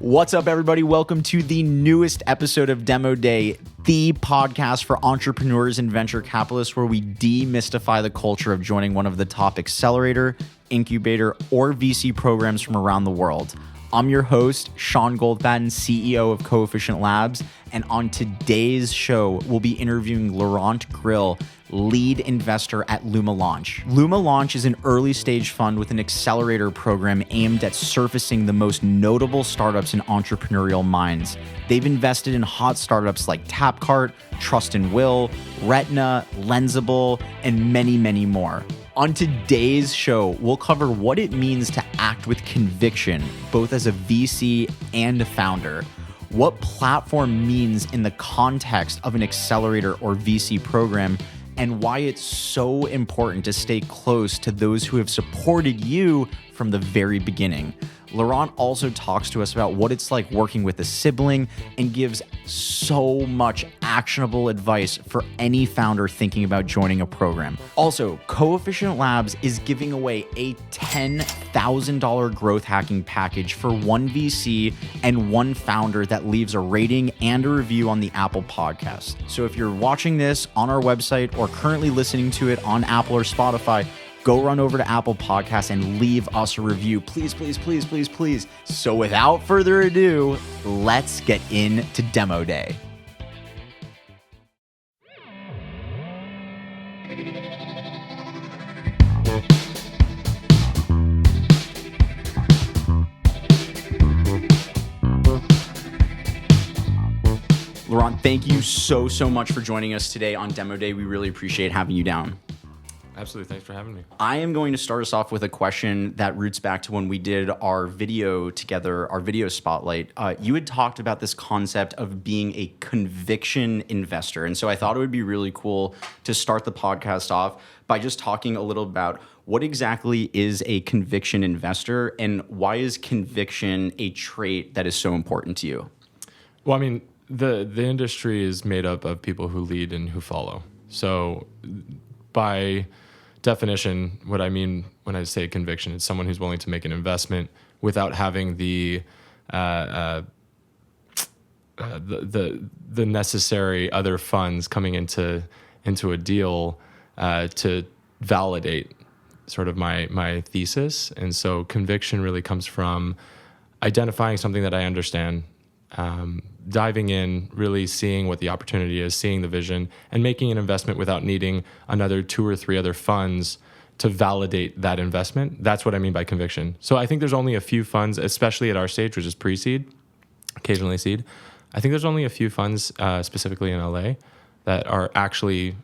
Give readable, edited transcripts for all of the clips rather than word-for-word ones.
What's up, everybody? Welcome to the newest episode of Demo Day, the podcast for entrepreneurs and venture capitalists, where we demystify the culture of joining one of the top accelerator, incubator, or VC programs from around the world. I'm your host, Sean Goldfaden, CEO of Coefficient Labs, and on today's show, we'll be interviewing Laurent Grill, lead investor at Luma Launch. Luma Launch is an early stage fund with an accelerator program aimed at surfacing the most notable startups in entrepreneurial minds. They've invested in hot startups like Tapcart, Trust and Will, Retina, Lensable, and many, many more. On today's show, we'll cover what it means to act with conviction, both as a VC and a founder, what platform means in the context of an accelerator or VC program, and why it's so important to stay close to those who have supported you from the very beginning. Laurent also talks to us about what it's like working with a sibling and gives so much actionable advice for any founder thinking about joining a program. Also, Coefficient Labs is giving away a $10,000 growth hacking package for one VC and one founder that leaves a rating and a review on the Apple podcast. So if you're watching this on our website or currently listening to it on Apple or Spotify, go run over to Apple Podcasts and leave us a review. Please, please, please, please, please. So without further ado, let's get into Demo Day. Laurent, thank you so much for joining us today on Demo Day. We really appreciate having you down. Absolutely. Thanks for having me. I am going to start us off with a question that roots back to when we did our video together, our video spotlight. You had talked about this concept of being a conviction investor. And so I thought it would be really cool to start the podcast off by just talking a little about what exactly is a conviction investor and why is conviction a trait that is so important to you? Well, I mean, the industry is made up of people who lead and who follow. So by definition, what I mean when I say conviction, it's someone who's willing to make an investment without having the necessary other funds coming into a deal to validate sort of my thesis. And so conviction really comes from identifying something that I understand, diving in, really seeing what the opportunity is, seeing the vision, and making an investment without needing another 2 or 3 other funds to validate that investment. That's what I mean by conviction. So I think there's only a few funds, especially at our stage, which is pre-seed, occasionally seed. I think there's only a few funds, specifically in LA, that are actually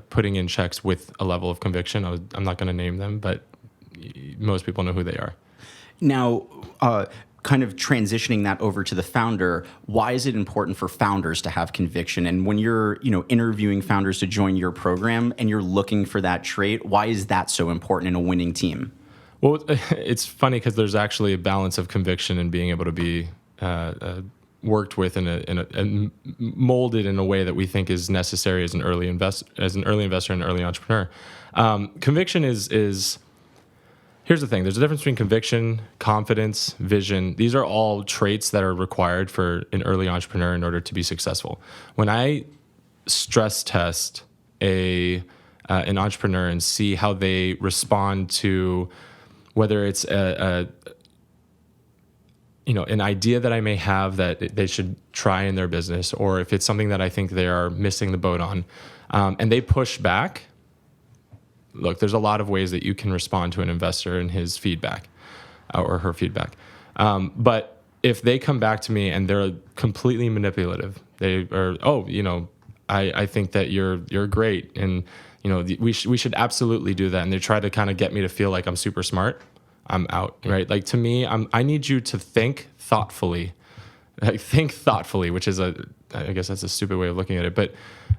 putting in checks with a level of conviction. I'm not going to name them, but most people know who they are. Now, kind of transitioning that over to the founder, why is it important for founders to have conviction? And when you're, interviewing founders to join your program and you're looking for that trait, why is that so important in a winning team? Well, it's funny because there's actually a balance of conviction and being able to be worked with and molded in a way that we think is necessary as an early investor and an early entrepreneur. Conviction is. Here's the thing. There's a difference between conviction, confidence, vision. These are all traits that are required for an early entrepreneur in order to be successful. When I stress test an entrepreneur and see how they respond to whether it's an idea that I may have that they should try in their business, or if it's something that I think they are missing the boat on, and they push back. Look, there's a lot of ways that you can respond to an investor and his feedback or her feedback. But if they come back to me and they're completely manipulative, they are, I think that you're great. And, we should absolutely do that. And they try to kind of get me to feel like I'm super smart. I'm out, right? Like to me, I need you to think thoughtfully, which is I guess that's a stupid way of looking at it. But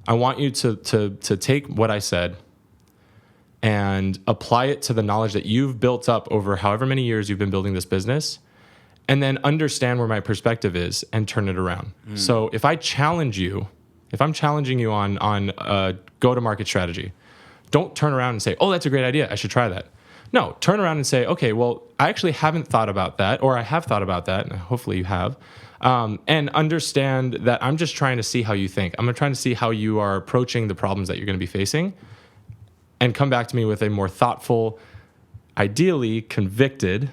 I want you to take what I said and apply it to the knowledge that you've built up over however many years you've been building this business, and then understand where my perspective is and turn it around. So if I'm challenging you on a go-to-market strategy, don't turn around and say, oh, that's a great idea, I should try that. No, turn around and say, okay, well, I actually haven't thought about that, or I have thought about that, and hopefully you have, and understand that I'm just trying to see how you think. I'm trying to see how you are approaching the problems that you're going to be facing, and come back to me with a more thoughtful, ideally convicted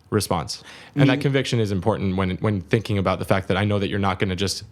response. And that conviction is important when thinking about the fact that I know that you're not going to just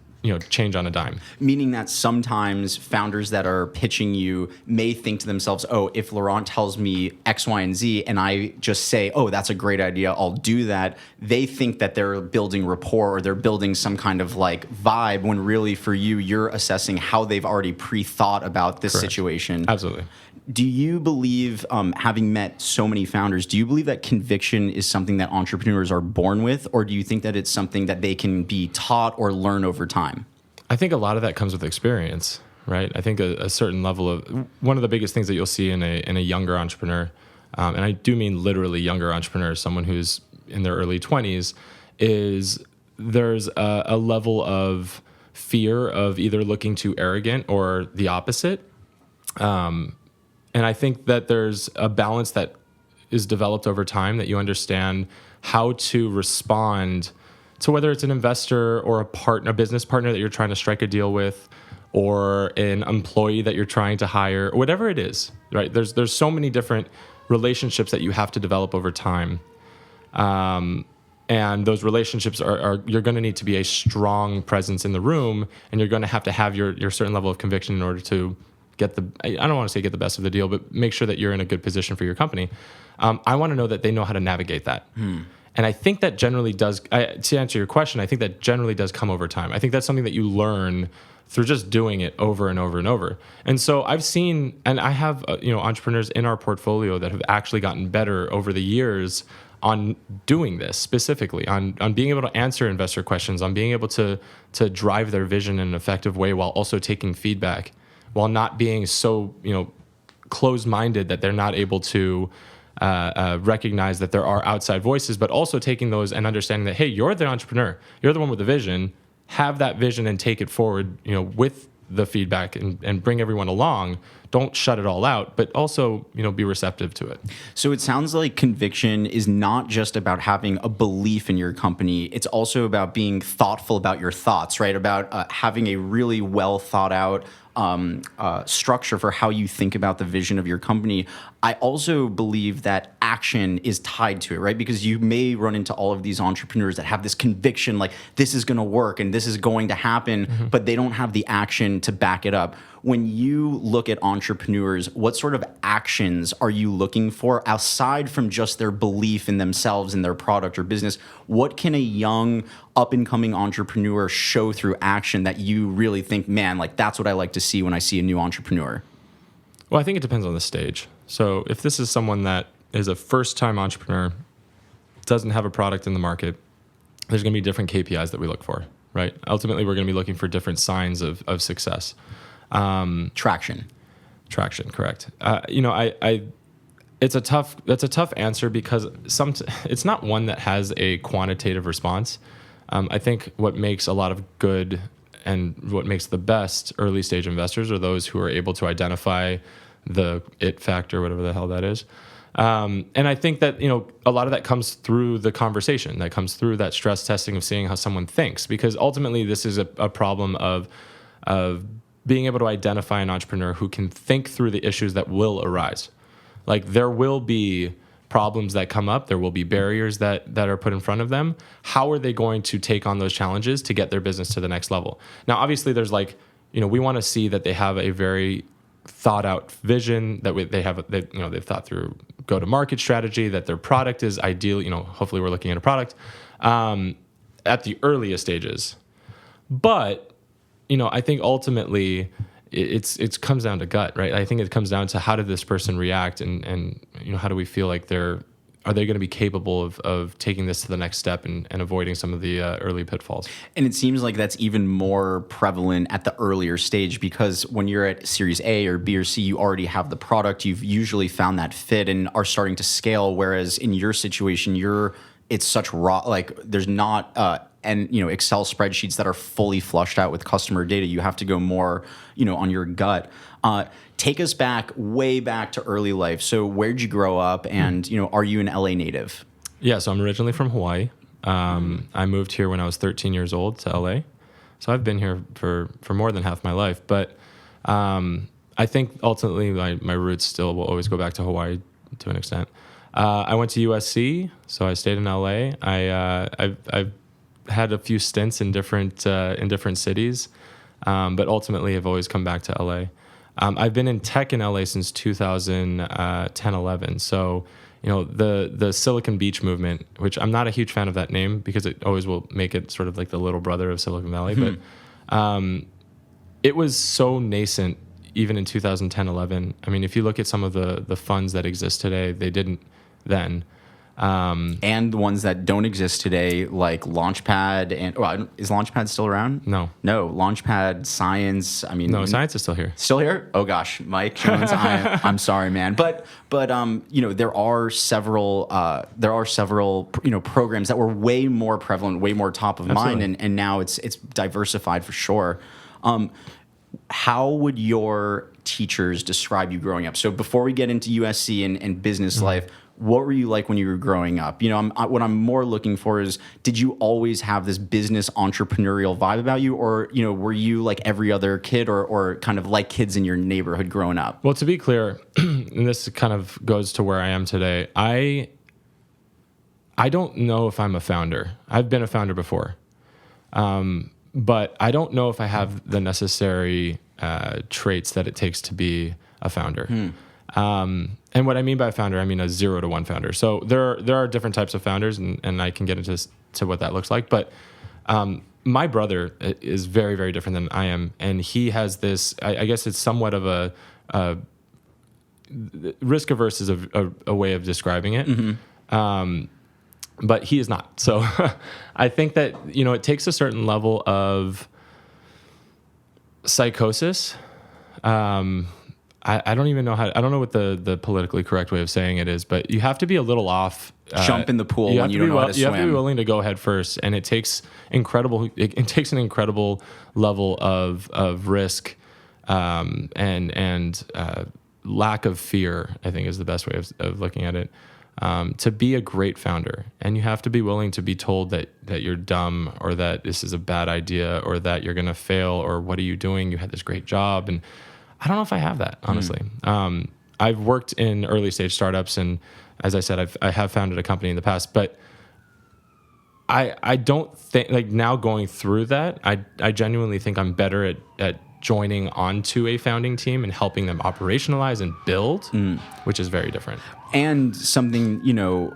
change on a dime. Meaning that sometimes founders that are pitching you may think to themselves, oh, if Laurent tells me X, Y, and Z, and I just say, oh, that's a great idea, I'll do that, they think that they're building rapport or they're building some kind of like vibe, when really for you, you're assessing how they've already pre-thought about this Correct. situation. Absolutely. Do you believe, having met so many founders, do you believe that conviction is something that entrepreneurs are born with, or do you think that it's something that they can be taught or learn over time? I think a lot of that comes with experience, right? I think a certain level of, one of the biggest things that you'll see in a younger entrepreneur, and I do mean literally younger entrepreneur, someone who's in their early 20s, is there's a level of fear of either looking too arrogant or the opposite. And I think that there's a balance that is developed over time, that you understand how to respond to whether it's an investor or a business partner that you're trying to strike a deal with, or an employee that you're trying to hire, or whatever it is, right? There's so many different relationships that you have to develop over time. And those relationships are you're going to need to be a strong presence in the room, and you're going to have your certain level of conviction in order to get I don't want to say get the best of the deal, but make sure that you're in a good position for your company. I want to know that they know how to navigate that. And I think that generally does, to answer your question, I think that generally does come over time. I think that's something that you learn through just doing it over and over and over. And so I've seen, and I have entrepreneurs in our portfolio that have actually gotten better over the years on doing this specifically, on being able to answer investor questions, on being able to drive their vision in an effective way while also taking feedback, while not being so closed-minded that they're not able to recognize that there are outside voices, but also taking those and understanding that, hey, you're the entrepreneur, you're the one with the vision, have that vision and take it forward, with the feedback and bring everyone along. Don't shut it all out, but also, be receptive to it. So it sounds like conviction is not just about having a belief in your company. It's also about being thoughtful about your thoughts, right? About having a really well thought out structure for how you think about the vision of your company. I also believe that action is tied to it, right? Because you may run into all of these entrepreneurs that have this conviction, like this is going to work and this is going to happen, but they don't have the action to back it up. When you look at entrepreneurs, what sort of actions are you looking for aside from just their belief in themselves and their product or business? What can a young up-and-coming entrepreneur show through action that you really think, man, like that's what I like to see when I see a new entrepreneur? Well, I think it depends on the stage. So if this is someone that is a first-time entrepreneur, doesn't have a product in the market, there's going to be different KPIs that we look for, right? Ultimately, we're going to be looking for different signs of success. Traction, correct. That's a tough answer because it's not one that has a quantitative response. I think what makes a lot of good and what makes the best early stage investors are those who are able to identify the it factor, whatever the hell that is. And I think that, a lot of that comes through the conversation, that comes through that stress testing of seeing how someone thinks, because ultimately this is a problem of being able to identify an entrepreneur who can think through the issues that will arise. Like there will be problems that come up. There will be barriers that are put in front of them. How are they going to take on those challenges to get their business to the next level? Now, obviously there's we want to see that they have a very thought out vision, that they've thought through go-to-market strategy, that their product is ideal. Hopefully we're looking at a product at the earliest stages. But I think ultimately it comes down to gut, right? I think it comes down to how did this person react, and how do we feel like are they going to be capable of taking this to the next step and avoiding some of the early pitfalls? And it seems like that's even more prevalent at the earlier stage, because when you're at Series A or B or C, you already have the product. You've usually found that fit and are starting to scale. Whereas in your situation, it's such raw, like there's not Excel spreadsheets that are fully flushed out with customer data. You have to go more, on your gut. take us way back to early life. So where'd you grow up, and are you an LA native? Yeah, so I'm originally from Hawaii. I moved here when I was 13 years old to LA. So I've been here for more than half my life. But I think ultimately my roots still will always go back to Hawaii to an extent. I went to USC, so I stayed in LA. I've had a few stints in different cities, but ultimately I've always come back to LA. I've been in tech in LA since 2010, 11. So the Silicon Beach movement, which I'm not a huge fan of that name because it always will make it sort of like the little brother of Silicon Valley. But it was so nascent even in 2010, 11. I mean, if you look at some of the funds that exist today, they didn't then. And the ones that don't exist today, like Launchpad, and is Launchpad still around? No, Launchpad, Science. I mean, no, Science is still here. Still here? Oh gosh, Mike Jones. I'm sorry, man. But there are several programs that were way more prevalent, way more top of mind, and now it's diversified for sure. How would your teachers describe you growing up? So before we get into USC and business life, what were you like when you were growing up? What I'm more looking for is, did you always have this business entrepreneurial vibe about you, or were you like every other kid, or kind of like kids in your neighborhood growing up? Well, to be clear, and this kind of goes to where I am today, I don't know if I'm a founder. I've been a founder before. But I don't know if I have the necessary traits that it takes to be a founder. And what I mean by a founder, I mean a 0 to 1 founder. So there are different types of founders, and I can get into what that looks like. But my brother is very, very different than I am, and he has this. I guess it's somewhat of a risk averse is a way of describing it. But he is not. So I think that, it takes a certain level of psychosis. I don't even know I don't know what the politically correct way of saying it is, but you have to be a little off. Jump in the pool when you don't know how to swim. You have to be willing to go head first. And it takes an incredible level of risk, and lack of fear, I think, is the best way of looking at it. To be a great founder, and you have to be willing to be told that you're dumb, or that this is a bad idea, or that you're going to fail, or what are you doing? You had this great job. And I don't know if I have that, honestly. I've worked in early stage startups, and as I said, I have founded a company in the past, but I don't think, like, now going through that, I genuinely think I'm better at joining onto a founding team and helping them operationalize and build, which is very different. And something,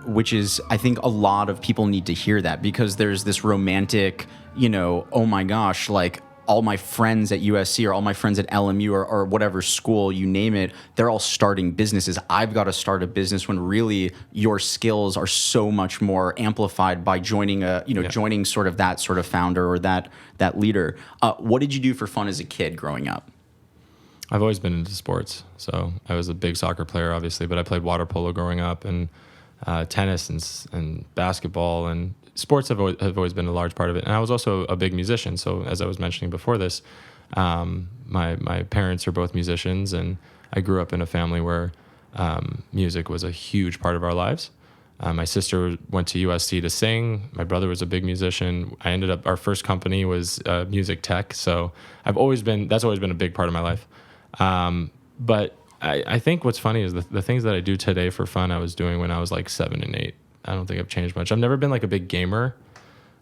which is, I think a lot of people need to hear that, because there's this romantic, oh my gosh, like all my friends at USC or all my friends at LMU or whatever school, you name it, they're all starting businesses. I've got to start a business, when really your skills are so much more amplified by joining joining sort of that sort of founder or that leader. What did you do for fun as a kid growing up? I've always been into sports. So I was a big soccer player, obviously, but I played water polo growing up, and tennis and basketball, and sports have always been a large part of it. And I was also a big musician. So as I was mentioning before this, my parents are both musicians, and I grew up in a family where music was a huge part of our lives. My sister went to USC to sing. My brother was a big musician. Our first company was music tech. So that's always been a big part of my life. But I think what's funny is the things that I do today for fun, I was doing when I was like 7 and 8. I don't think I've changed much. I've never been like a big gamer.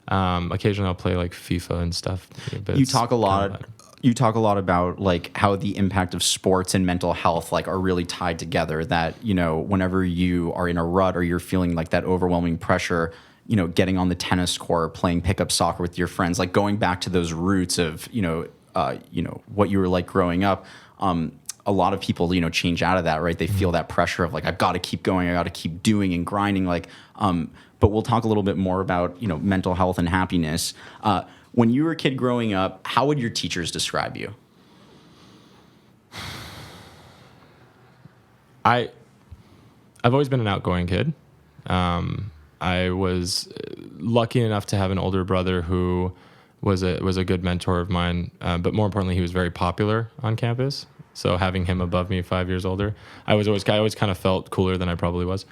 Occasionally I'll play like FIFA and stuff. You talk a lot about like how the impact of sports and mental health like are really tied together, that, whenever you are in a rut or you're feeling like that overwhelming pressure, getting on the tennis court, playing pickup soccer with your friends, like going back to those roots of, what you were like growing up. A lot of people, change out of that, right? They feel that pressure of like, I've got to keep going, I got to keep doing and grinding. Like, but we'll talk a little bit more about, mental health and happiness. When you were a kid growing up, how would your teachers describe you? I've always been an outgoing kid. I was lucky enough to have an older brother who was a good mentor of mine, but more importantly, he was very popular on campus. So having him above me 5 years older, I always kind of felt cooler than I probably was.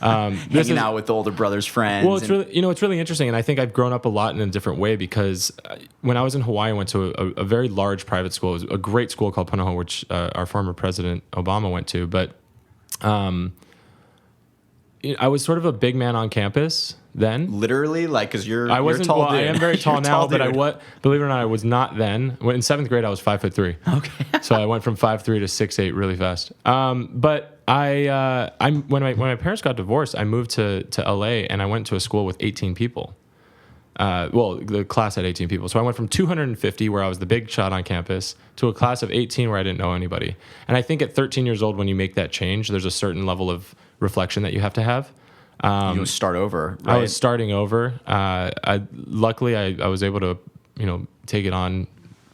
Hanging out with the older brother's friends. Well, it's really interesting, and I think I've grown up a lot in a different way because when I was in Hawaii, I went to a very large private school. It was a great school called Punahou, which our former president Obama went to. But I was sort of a big man on campus then. Literally, like, because you're tall. Well, dude. I am very tall now, but dude. believe it or not, I was not then. In 7th grade, I was 5'3". Okay. So I went from 5'3" to 6'8" really fast. But when my parents got divorced, I moved to LA and I went to a school with 18 people. The class had 18 people. So I went from 250, where I was the big shot on campus, to a class of 18 where I didn't know anybody. And I think at 13 years old, when you make that change, there's a certain level of reflection that you have to have. You start over, right? I was starting over. Luckily, I was able to, take it on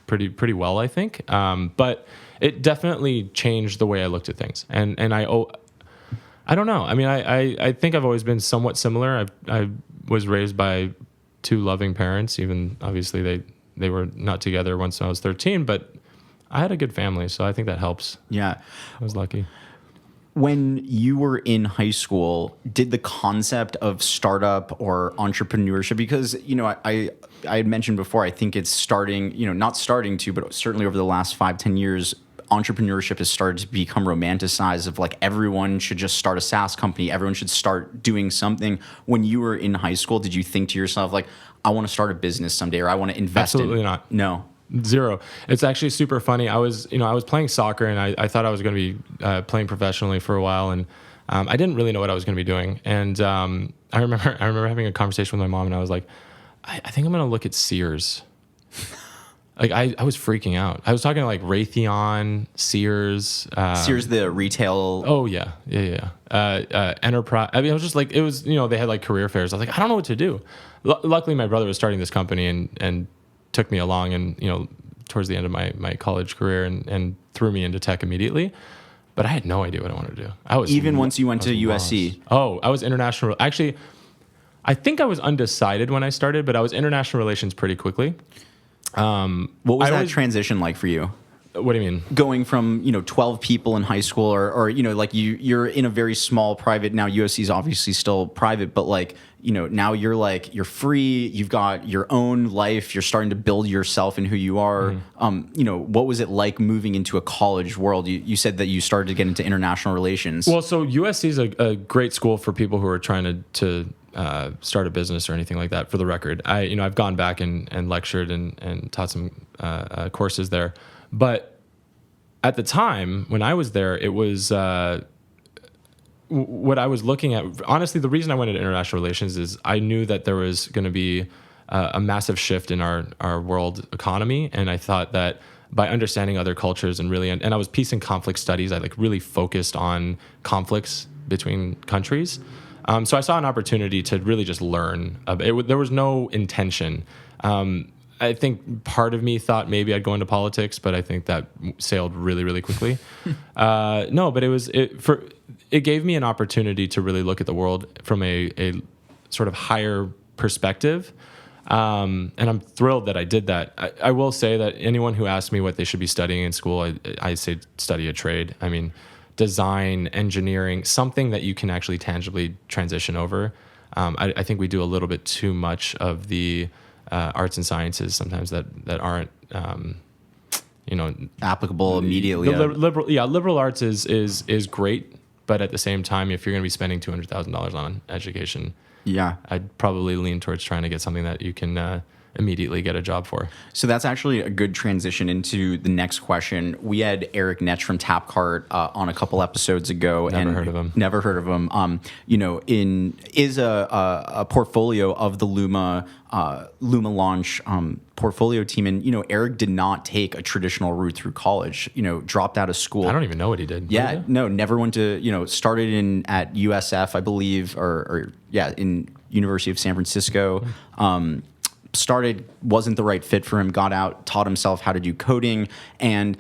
pretty well, I think. But it definitely changed the way I looked at things. And I don't know. I mean, I think I've always been somewhat similar. I was raised by 2 loving parents, even obviously they were not together once I was 13, but I had a good family, so I think that helps. Yeah. I was lucky. When you were in high school, did the concept of startup or entrepreneurship, because, I had mentioned before, I think it's starting, not starting to, but certainly over the last 5-10 years, entrepreneurship has started to become romanticized of like everyone should just start a SaaS company. Everyone should start doing something. When you were in high school, did you think to yourself like, I want to start a business someday, or I want to invest Absolutely not. No. Zero. It's actually super funny. I was playing soccer and I thought I was going to be playing professionally for a while, and I didn't really know what I was going to be doing. And I remember having a conversation with my mom, and I was like, I think I'm going to look at Sears. Like I was freaking out. I was talking to like Raytheon, Sears. Sears, the retail. Oh yeah. Enterprise. I mean, I was just like, it was, they had like career fairs. I was like, I don't know what to do. Luckily, my brother was starting this company and took me along, and towards the end of my college career, and threw me into tech immediately. But I had no idea what I wanted to do. Once you went to USC. Lost. Oh, I was international. Actually, I think I was undecided when I started, but I was international relations pretty quickly. What was that transition like for you? What do you mean? Going from 12 people in high school, or like you're in a very small private. Now USC is obviously still private, but like now you're free. You've got your own life. You're starting to build yourself and who you are. Mm-hmm. What was it like moving into a college world? You said that you started to get into international relations. Well, so USC is a great school for people who are trying to start a business or anything like that. For the record, I've gone back and lectured and taught some courses there. But at the time when I was there, it was what I was looking at. Honestly, the reason I went into international relations is I knew that there was going to be a massive shift in our world economy, and I thought that by understanding other cultures and I was peace and conflict studies. I like really focused on conflicts between countries. So I saw an opportunity to really just learn. There was no intention. I think part of me thought maybe I'd go into politics, but I think that sailed really, really quickly. No, but it gave me an opportunity to really look at the world from a sort of higher perspective. And I'm thrilled that I did that. I will say that anyone who asks me what they should be studying in school, I say study a trade. I mean, design, engineering, something that you can actually tangibly transition over. I think we do a little bit too much of the arts and sciences sometimes that aren't applicable immediately. Liberal arts is great, but at the same time, if you're going to be spending $200,000 on education, I'd probably lean towards trying to get something that you can immediately get a job for. So that's actually a good transition into the next question. We had Eric Netsch from Tapcart on a couple episodes ago. Never heard of him. Never heard of him. Is a portfolio of the Luma Launch portfolio team. And, Eric did not take a traditional route through college, dropped out of school. I don't even know what he did. Yeah, no, never went to, started at USF, I believe, in University of San Francisco. wasn't the right fit for him, got out, taught himself how to do coding. And,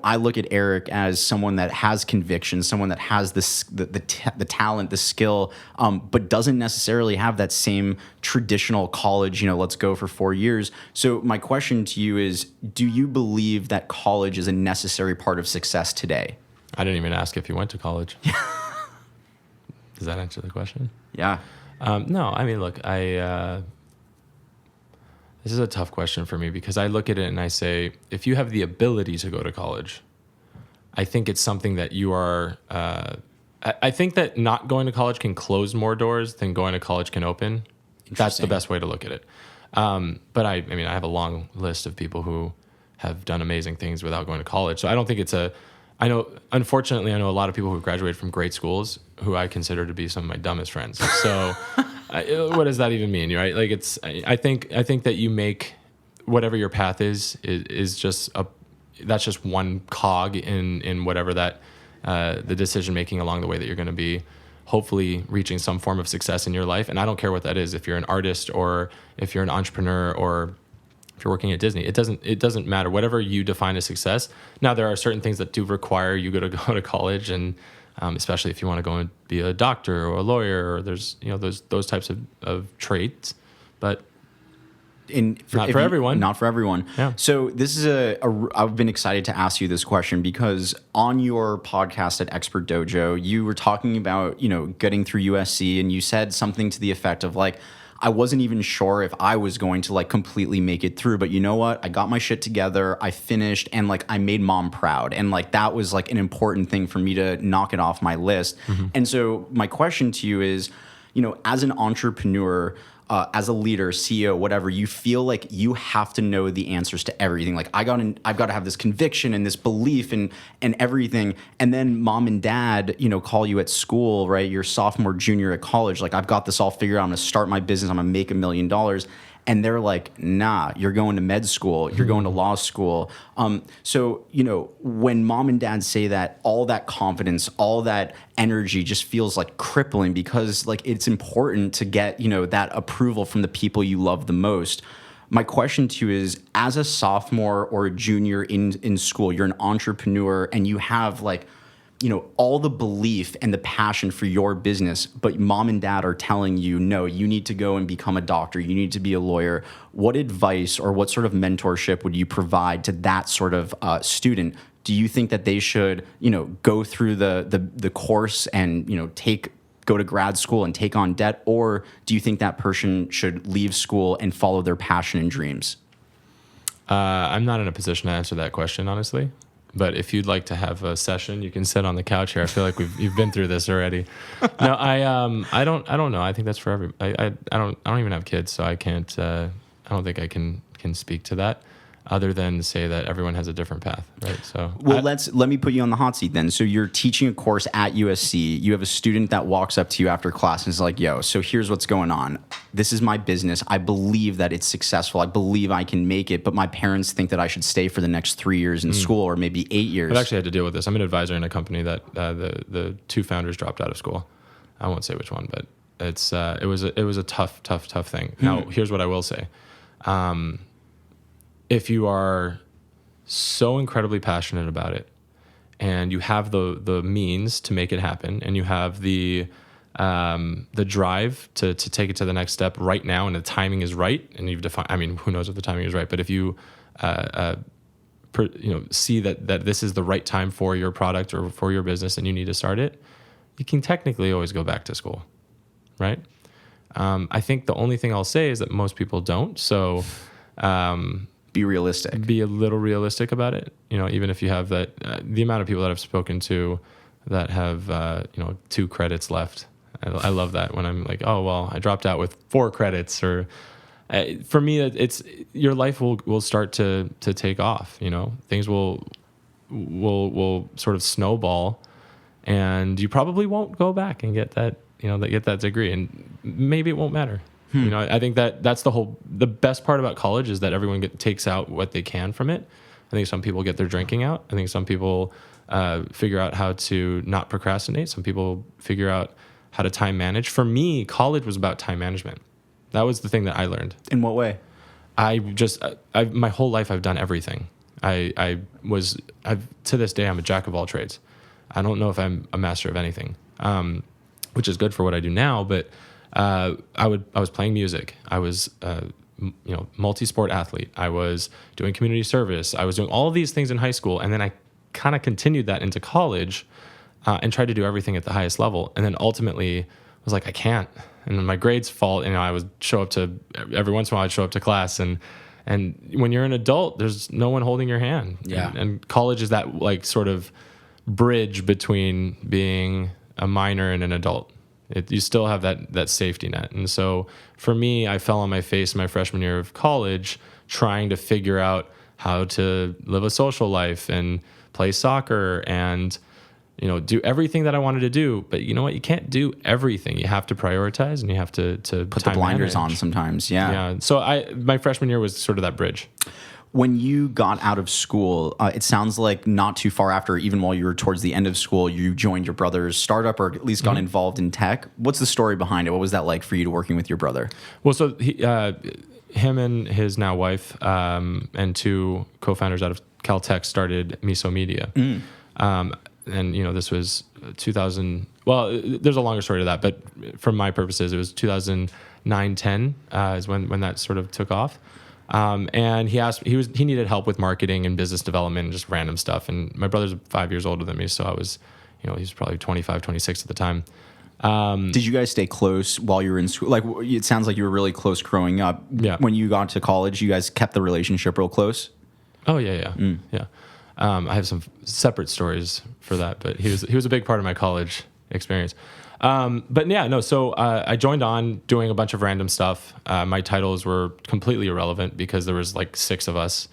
I look at Eric as someone that has conviction, someone that has the talent, the skill, but doesn't necessarily have that same traditional college, let's go for 4 years. So my question to you is, do you believe that college is a necessary part of success today? I didn't even ask if you went to college. Does that answer the question? Yeah. No, I mean, look, this is a tough question for me because I look at it and I say, if you have the ability to go to college, I think it's something that you are, I think that not going to college can close more doors than going to college can open. That's the best way to look at it. But I have a long list of people who have done amazing things without going to college. So I don't think unfortunately, I know a lot of people who graduated from great schools who I consider to be some of my dumbest friends. So what does that even mean, right? Like I think that you make whatever your path is that's just one cog in whatever that the decision making along the way that you're going to be hopefully reaching some form of success in your life. And I don't care what that is. If you're an artist or if you're an entrepreneur or if you're working at Disney, it doesn't matter. Whatever you define as success. Now there are certain things that do require you to go to college, and especially if you want to go and be a doctor or a lawyer, or there's those types of traits, but not for everyone. Not for everyone. Yeah. So this is I've been excited to ask you this question because on your podcast at Expert Dojo, you were talking about getting through USC, and you said something to the effect of like, I wasn't even sure if I was going to like completely make it through, but you know what? I got my shit together, I finished, and like I made mom proud. And like that was like an important thing for me to knock it off my list. Mm-hmm. And so my question to you is, as an entrepreneur, as a leader, CEO, whatever, you feel like you have to know the answers to everything. Like I've got to have this conviction and this belief and everything. And then mom and dad, call you at school, right? You're sophomore, junior at college. Like I've got this all figured out. I'm going to start my business. I'm going to make $1 million. And they're like, nah, you're going to med school. You're going to law school. So, when mom and dad say that, all that confidence, all that energy just feels like crippling because like it's important to get, that approval from the people you love the most. My question to you is, as a sophomore or a junior in school, you're an entrepreneur and you have like, all the belief and the passion for your business, but mom and dad are telling you, no, you need to go and become a doctor. You need to be a lawyer. What advice or what sort of mentorship would you provide to that sort of student? Do you think that they should, go through the course and, go to grad school and take on debt? Or do you think that person should leave school and follow their passion and dreams? I'm not in a position to answer that question, honestly. But if you'd like to have a session, you can sit on the couch here. I feel like you've been through this already. No, I don't know. I think that's for every. I don't even have kids, so I can't. I don't think I can speak to that, other than say that everyone has a different path, right? So let me put you on the hot seat then. So you're teaching a course at USC. You have a student that walks up to you after class and is like, "Yo, so here's what's going on. This is my business. I believe that it's successful. I believe I can make it, but my parents think that I should stay for the next 3 years in school or maybe 8 years." I've actually had to deal with this. I'm an advisor in a company that the two founders dropped out of school. I won't say which one, but it was a tough thing. Now, here's what I will say. If you are so incredibly passionate about it and you have the means to make it happen and you have the drive to take it to the next step right now and the timing is right and you've defined, who knows if the timing is right, but if you see that this is the right time for your product or for your business and you need to start it, you can technically always go back to school, right? I think the only thing I'll say is that most people don't. So, be realistic. Be a little realistic about it. Even if you have that, the amount of people that I've spoken to that have, 2 credits left. I love that when I'm like, oh, well, I dropped out with 4 credits or for me, it's your life will start to take off. Things will sort of snowball and you probably won't go back and get that, get that degree and maybe it won't matter. I think that's the best part about college is that everyone takes out what they can from it. I think some people get their drinking out. I think some people figure out how to not procrastinate. Some people figure out how to time manage. For me, college was about time management. That was the thing that I learned. In what way? my whole life I've done everything. To this day, I'm a jack of all trades. I don't know if I'm a master of anything, which is good for what I do now. But I was playing music. I was multi-sport athlete. I was doing community service. I was doing all of these things in high school, and then I kind of continued that into college and tried to do everything at the highest level. And then ultimately was like, I can't. And then my grades fall. I would show up to every once in a while. I'd show up to class, and when you're an adult, there's no one holding your hand. Yeah. And college is that like sort of bridge between being a minor and an adult. You still have that safety net. And so for me, I fell on my face my freshman year of college trying to figure out how to live a social life and play soccer and, do everything that I wanted to do. But you know what? You can't do everything. You have to prioritize, and you have to put the blinders on sometimes. Yeah. Yeah. So my freshman year was sort of that bridge. When you got out of school, it sounds like not too far after, even while you were towards the end of school, you joined your brother's startup, or at least got involved in tech. What's the story behind it? What was that like for you to working with your brother? Well, so him and his now wife and two co-founders out of Caltech started Miso Media. And this was 2000. Well, there's a longer story to that, but for my purposes, it was 2009-10 is when that sort of took off. And he needed help with marketing and business development and just random stuff. And my brother's 5 years older than me, so I was, he was probably 25, 26 at the time. Did you guys stay close while you were in school? Like, it sounds like you were really close growing up. Yeah. When you got to college, you guys kept the relationship real close? Oh, yeah. Yeah. I have some separate stories for that, but he was a big part of my college experience. But yeah, no. So I joined on doing a bunch of random stuff. My titles were completely irrelevant because there was like 6 of us.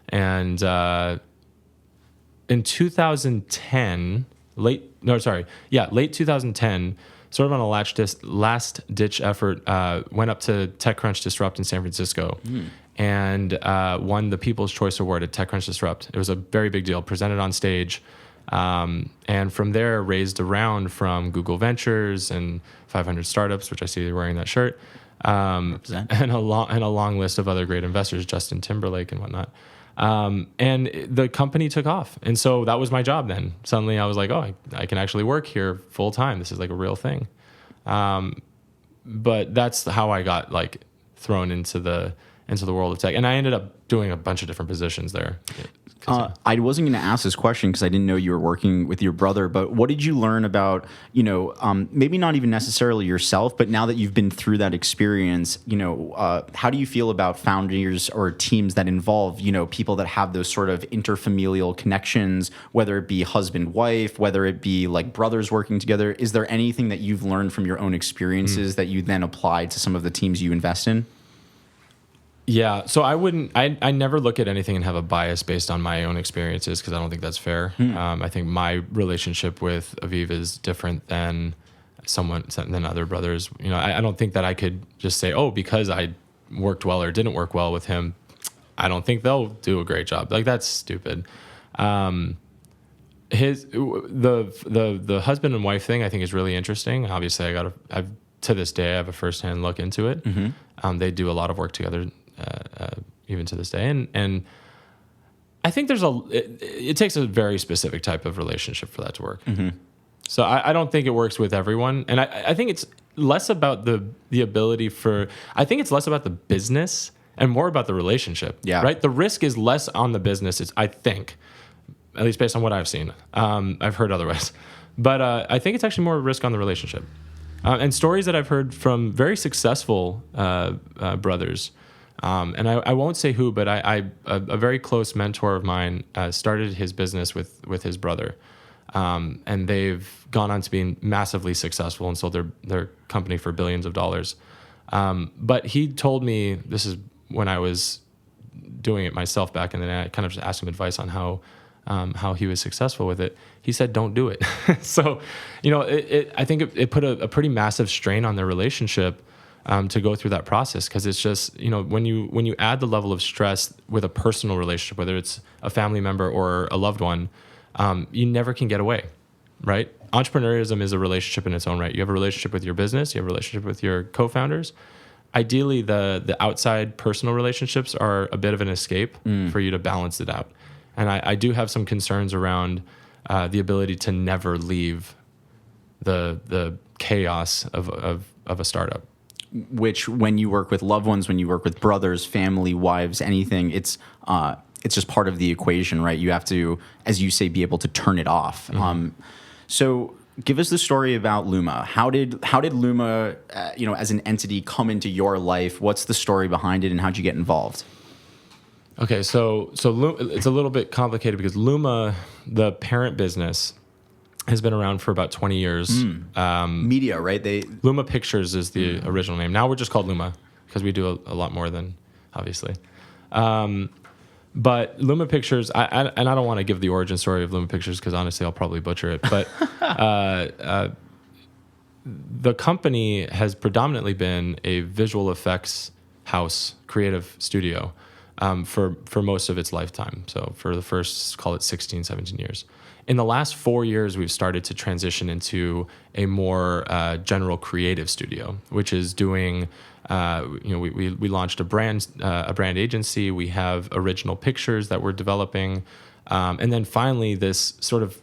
And in 2010, late 2010, sort of on a last ditch effort, went up to TechCrunch Disrupt in San Francisco. And won the People's Choice Award at TechCrunch Disrupt. It was a very big deal, presented on stage. And from there, raised a round from Google Ventures and 500 Startups, which I see you're wearing that shirt, and a long list of other great investors, Justin Timberlake and whatnot. And the company took off. And so that was my job then. Suddenly I was like, oh, I can actually work here full time. This is like a real thing. But that's how I got like thrown into the world of tech. And I ended up doing a bunch of different positions there. I wasn't going to ask this question because I didn't know you were working with your brother, but what did you learn about, maybe not even necessarily yourself, but now that you've been through that experience, how do you feel about founders or teams that involve, people that have those sort of interfamilial connections, whether it be husband, wife, whether it be like brothers working together? Is there anything that you've learned from your own experiences that you then apply to some of the teams you invest in? Yeah, so I never look at anything and have a bias based on my own experiences because I don't think that's fair. I think my relationship with Aviv is different than other brothers. I don't think that I could just say, oh, because I worked well or didn't work well with him, I don't think they'll do a great job. Like, that's stupid. The husband and wife thing I think is really interesting. Obviously, to this day I have a firsthand look into it. They do a lot of work together. Even to this day, and I think it takes a very specific type of relationship for that to work. So I don't think it works with everyone, and I think it's less about the ability I think it's less about the business and more about the relationship. Yeah, right. The risk is less on the business. I think, at least based on what I've seen. I've heard otherwise, but I think it's actually more risk on the relationship. And stories that I've heard from very successful brothers. And I won't say who, but a very close mentor of mine started his business with his brother, and they've gone on to being massively successful and sold their company for billions of dollars. But he told me, this is when I was doing it myself back in the day. I kind of just asked him advice on how he was successful with it. He said, "Don't do it." So, I think it put a pretty massive strain on their relationship. To go through that process, because it's just, when you add the level of stress with a personal relationship, whether it's a family member or a loved one, you never can get away, right? Entrepreneurship is a relationship in its own right. You have a relationship with your business, you have a relationship with your co-founders, ideally the outside personal relationships are a bit of an escape for you to balance it out. And I do have some concerns around the ability to never leave the chaos of a startup. Which, when you work with loved ones, when you work with brothers, family, wives, anything, it's just part of the equation, right? You have to, as you say, be able to turn it off. So give us the story about Luma. How did Luma, as an entity, come into your life? What's the story behind it, and how'd you get involved? Okay, so it's a little bit complicated because Luma, the parent business, has been around for about 20 years. Media, right? Luma Pictures is the original name. Now we're just called Luma because we do a lot more than, obviously. But Luma Pictures, and I don't want to give the origin story of Luma Pictures because honestly I'll probably butcher it. But the company has predominantly been a visual effects house, creative studio for most of its lifetime. So for the first, call it 16, 17 years. In the last 4 years, we've started to transition into a more general creative studio, which is doing, we launched a brand agency. We have original pictures that we're developing. And then finally, this sort of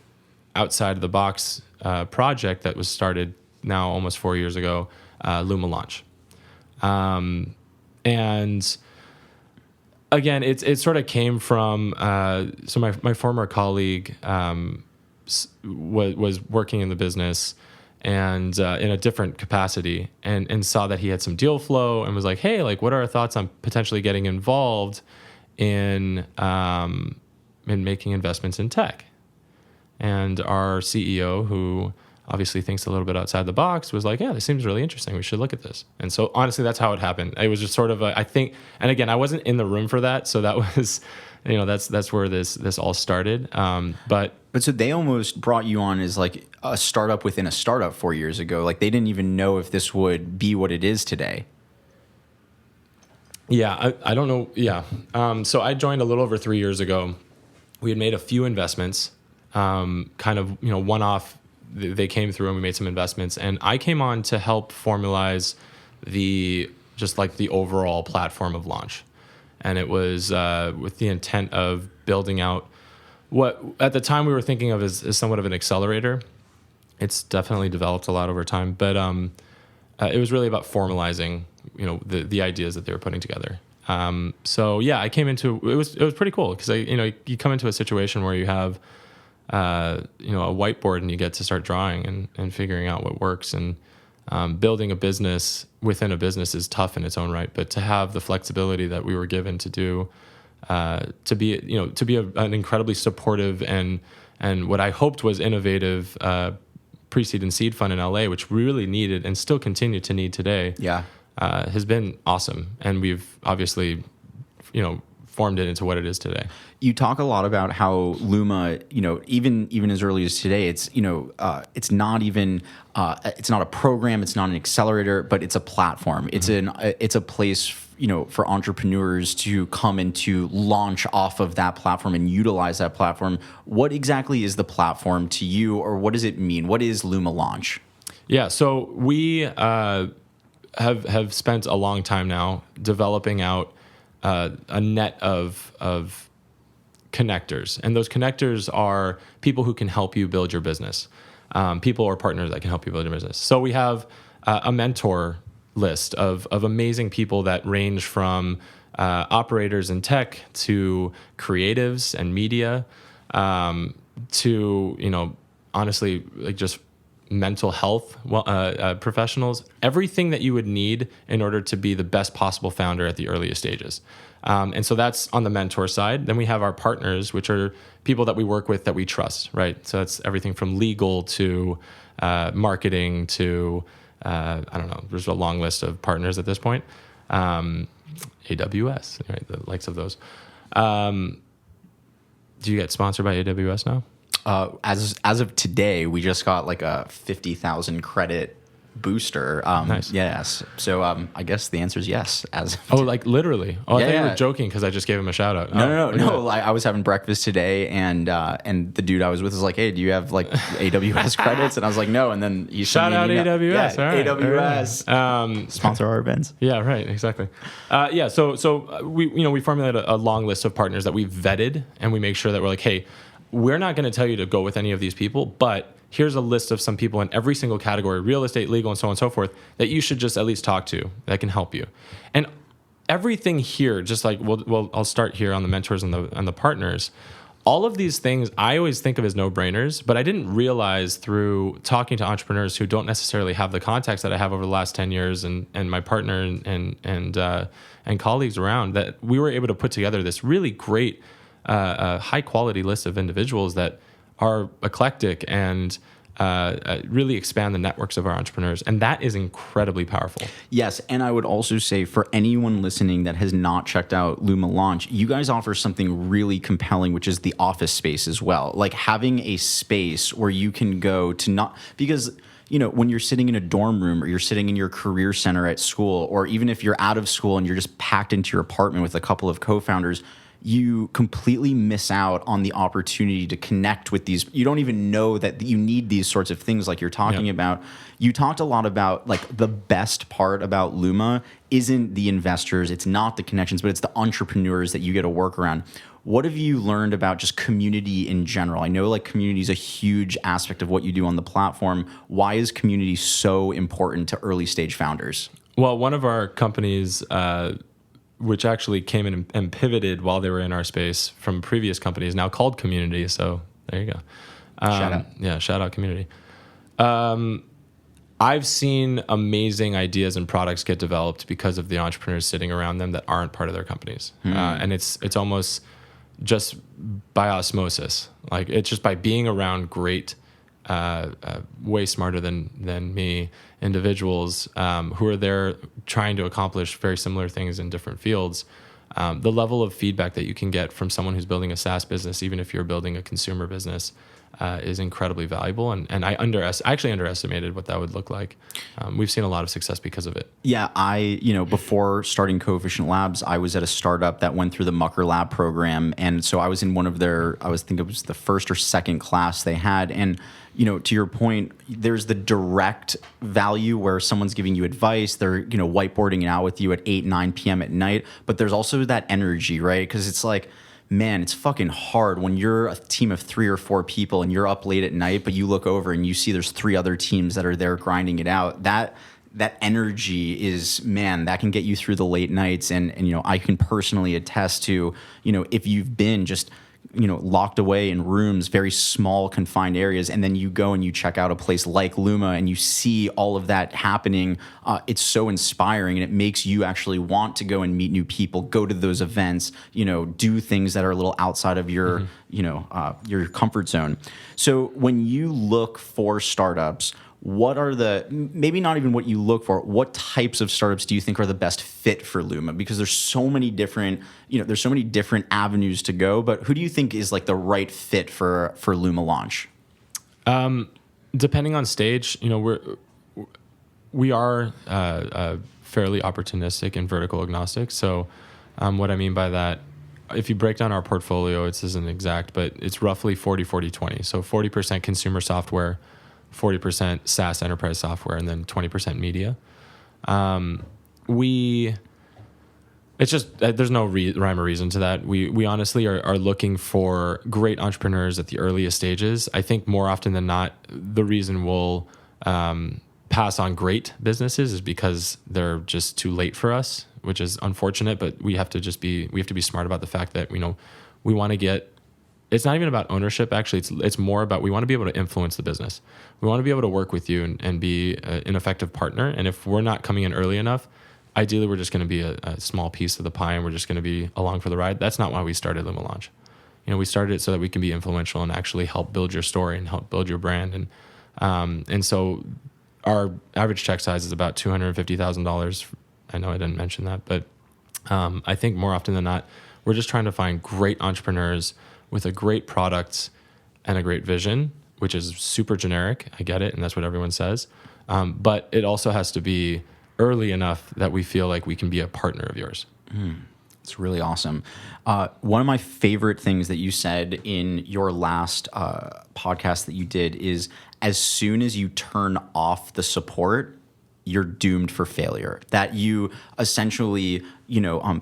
outside of the box project that was started now almost 4 years ago, Luma Launch. And again, it sort of came from so my former colleague was working in the business and in a different capacity and saw that he had some deal flow and was like, hey, like, what are our thoughts on potentially getting involved in making investments in tech? And our CEO, who obviously thinks a little bit outside the box, was like, yeah, this seems really interesting. We should look at this. And so honestly, that's how it happened. It was just sort of I think, and again, I wasn't in the room for that. So that was, that's where this all started. But so they almost brought you on as like a startup within a startup 4 years ago. Like they didn't even know if this would be what it is today. Yeah, I don't know. Yeah. So I joined a little over 3 years ago. We had made a few investments, kind of, one-off. They came through and we made some investments, and I came on to help formalize the overall platform of Launch. And it was with the intent of building out what at the time we were thinking of as somewhat of an accelerator. It's definitely developed a lot over time, but it was really about formalizing, the ideas that they were putting together. So yeah, I came into it was pretty cool because you come into a situation where you have a whiteboard and you get to start drawing and figuring out what works, and building a business within a business is tough in its own right, but to have the flexibility that we were given to do, to be an incredibly supportive and what I hoped was innovative pre-seed and seed fund in LA, which we really needed and still continue to need today. Yeah. Has been awesome. And we've obviously, formed it into what it is today. You talk a lot about how Luma, even as early as today, it's not even it's not a program, it's not an accelerator, but it's a platform. It's it's a place for entrepreneurs to come and to launch off of that platform and utilize that platform. What exactly is the platform to you, or what does it mean? What is Luma Launch? Yeah, so we have spent a long time now developing out a net of connectors, and those connectors are people who can help you build your business, people or partners that can help you build your business. So we have a mentor list of amazing people that range from operators in tech to creatives and media, to honestly, like, just mental health professionals, everything that you would need in order to be the best possible founder at the earliest stages. And so that's on the mentor side. Then we have our partners, which are people that we work with that we trust, right? So that's everything from legal to marketing to, I don't know, there's a long list of partners at this point. AWS, right? The likes of those. Do you get sponsored by AWS now? As of today, we just got like a 50,000 credit booster. Nice. Yes. So I guess the answer is yes. Like literally? Oh, I thought you Yeah. were joking because I just gave him a shout out. No. I was having breakfast today, and the dude I was with was like, "Hey, do you have like AWS credits?" And I was like, "No." And then he Shout out AWS. Yeah, All right. AWS. Sponsor our events. Yeah, right. Exactly. So we formulate a long list of partners that we've vetted, and we make sure that we're like, hey, we're not going to tell you to go with any of these people, but here's a list of some people in every single category, real estate, legal, and so on and so forth, that you should just at least talk to that can help you. And everything here, just like I'll start here on the mentors and the partners. All of these things I always think of as no-brainers, but I didn't realize through talking to entrepreneurs who don't necessarily have the contacts that I have over the last 10 years and my partner and colleagues around, that we were able to put together this really great high-quality list of individuals that are eclectic and really expand the networks of our entrepreneurs. And that is incredibly powerful. Yes. And I would also say for anyone listening that has not checked out Luma Launch, you guys offer something really compelling, which is the office space as well. Like having a space where you can go to not, because when you're sitting in a dorm room or you're sitting in your career center at school, or even if you're out of school and you're just packed into your apartment with a couple of co-founders, you completely miss out on the opportunity to connect with these. You don't even know that you need these sorts of things like you're talking about. You talked a lot about like the best part about Luma isn't the investors, it's not the connections, but it's the entrepreneurs that you get to work around. What have you learned about just community in general? I know like community is a huge aspect of what you do on the platform. Why is community so important to early stage founders? Well, one of our companies, which actually came in and pivoted while they were in our space from previous companies, now called Community. So there you go. Shout out. Yeah, shout out Community. I've seen amazing ideas and products get developed because of the entrepreneurs sitting around them that aren't part of their companies. And it's almost just by osmosis. Like it's just by being around great, way smarter than me individuals who are there trying to accomplish very similar things in different fields. The level of feedback that you can get from someone who's building a SaaS business, even if you're building a consumer business, is incredibly valuable. And I actually underestimated what that would look like. We've seen a lot of success because of it. Yeah, before starting Coefficient Labs, I was at a startup that went through the Mucker Lab program. And so I was in one of their, I think it was the first or second class they had. And, to your point, there's the direct value where someone's giving you advice. They're, whiteboarding it out with you at 8, 9 p.m. at night. But there's also that energy, right? Because it's like, man, it's fucking hard when you're a team of 3 or 4 people and you're up late at night, but you look over and you see there's 3 other teams that are there grinding it out. That energy is, man, that can get you through the late nights. And I can personally attest to, if you've been just, locked away in rooms, very small confined areas, and then you go and you check out a place like Luma and you see all of that happening, it's so inspiring, and it makes you actually want to go and meet new people, go to those events, do things that are a little outside of your, your comfort zone. So when you look for startups, what are maybe not even what you look for, what types of startups do you think are the best fit for Luma? Because there's so many different, there's so many different avenues to go, but who do you think is like the right fit for Luma Launch? Depending on stage, we are fairly opportunistic and vertical agnostic. So what I mean by that, if you break down our portfolio, this isn't exact, but it's roughly 40-40-20. So 40% consumer software, 40% SaaS enterprise software, and then 20% media. It's just, there's no rhyme or reason to that. We honestly are looking for great entrepreneurs at the earliest stages. I think more often than not, the reason we'll pass on great businesses is because they're just too late for us, which is unfortunate, but we have to be smart about the fact that, we want to get, it's not even about ownership. Actually, it's more about, we want to be able to influence the business. We want to be able to work with you and be an effective partner. And if we're not coming in early enough, ideally, we're just going to be a small piece of the pie and we're just going to be along for the ride. That's not why we started Luma Launch. We started it so that we can be influential and actually help build your story and help build your brand. And so our average check size is about $250,000. I know I didn't mention that, but I think more often than not, we're just trying to find great entrepreneurs with a great product and a great vision, which is super generic. I get it, and that's what everyone says. But it also has to be early enough that we feel like we can be a partner of yours. It's really awesome. One of my favorite things that you said in your last podcast that you did is, as soon as you turn off the support, you're doomed for failure. That you essentially,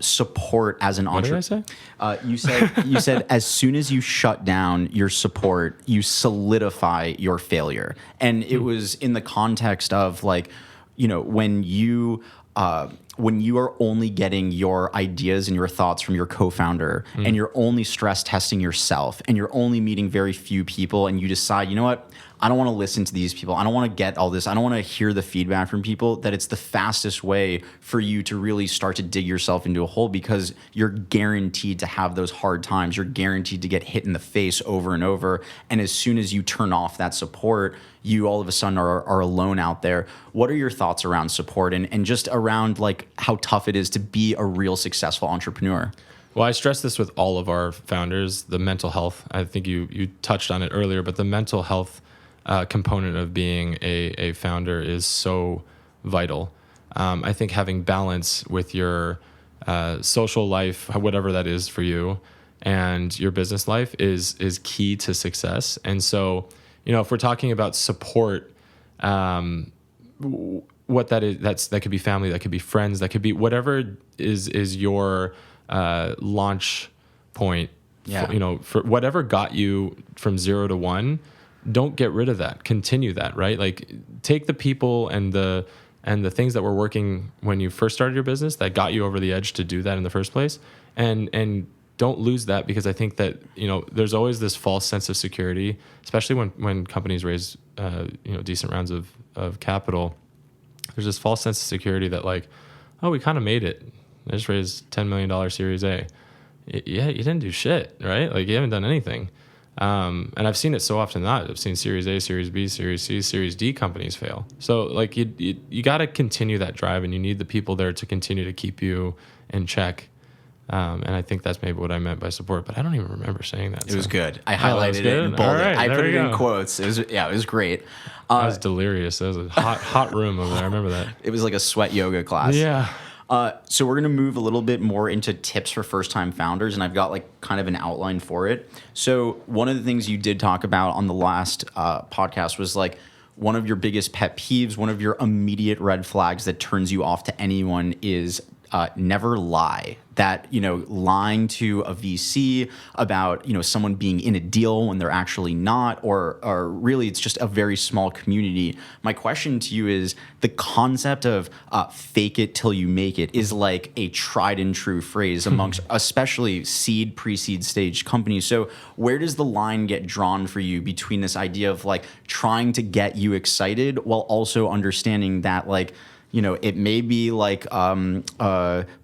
support as an entrepreneur. What did I say? You said as soon as you shut down your support, you solidify your failure. And it was in the context of like, when you are only getting your ideas and your thoughts from your co-founder, and you're only stress testing yourself, and you're only meeting very few people, and you decide, you know what, I don't want to listen to these people. I don't want to get all this. I don't want to hear the feedback from people. That it's the fastest way for you to really start to dig yourself into a hole, because you're guaranteed to have those hard times. You're guaranteed to get hit in the face over and over. And as soon as you turn off that support, you all of a sudden are alone out there. What are your thoughts around support and just around like how tough it is to be a real successful entrepreneur? Well, I stress this with all of our founders, the mental health. I think you touched on it earlier, but the mental health component of being a founder is so vital. I think having balance with your social life, whatever that is for you, and your business life is key to success. And so, if we're talking about support, what that is, that could be family, that could be friends, that could be whatever is your launch point. Yeah. For whatever got you from 0 to 1. Don't get rid of that. Continue that, right? Like, take the people and the things that were working when you first started your business that got you over the edge to do that in the first place, and don't lose that, because I think that there's always this false sense of security, especially when companies raise decent rounds of capital. There's this false sense of security that like, oh, we kind of made it. I just raised $10 million Series A. Yeah, you didn't do shit, right? Like, you haven't done anything. And I've seen it so often that I've seen Series A, Series B, Series C, Series D companies fail. So like you got to continue that drive, and you need the people there to continue to keep you in check. And I think that's maybe what I meant by support, but I don't even remember saying that. It was good. I highlighted it and bolded it. I put it in quotes. It was great. It was delirious. It was a hot room over there. I remember that. It was like a sweat yoga class. Yeah. So we're going to move a little bit more into tips for first-time founders, and I've got like kind of an outline for it. So one of the things you did talk about on the last podcast was like one of your biggest pet peeves, one of your immediate red flags that turns you off to anyone is never lie. That, lying to a VC about, someone being in a deal when they're actually not, or really it's just a very small community. My question to you is, the concept of fake it till you make it is like a tried and true phrase amongst especially seed, pre-seed stage companies. So where does the line get drawn for you between this idea of like trying to get you excited while also understanding that like, it may be like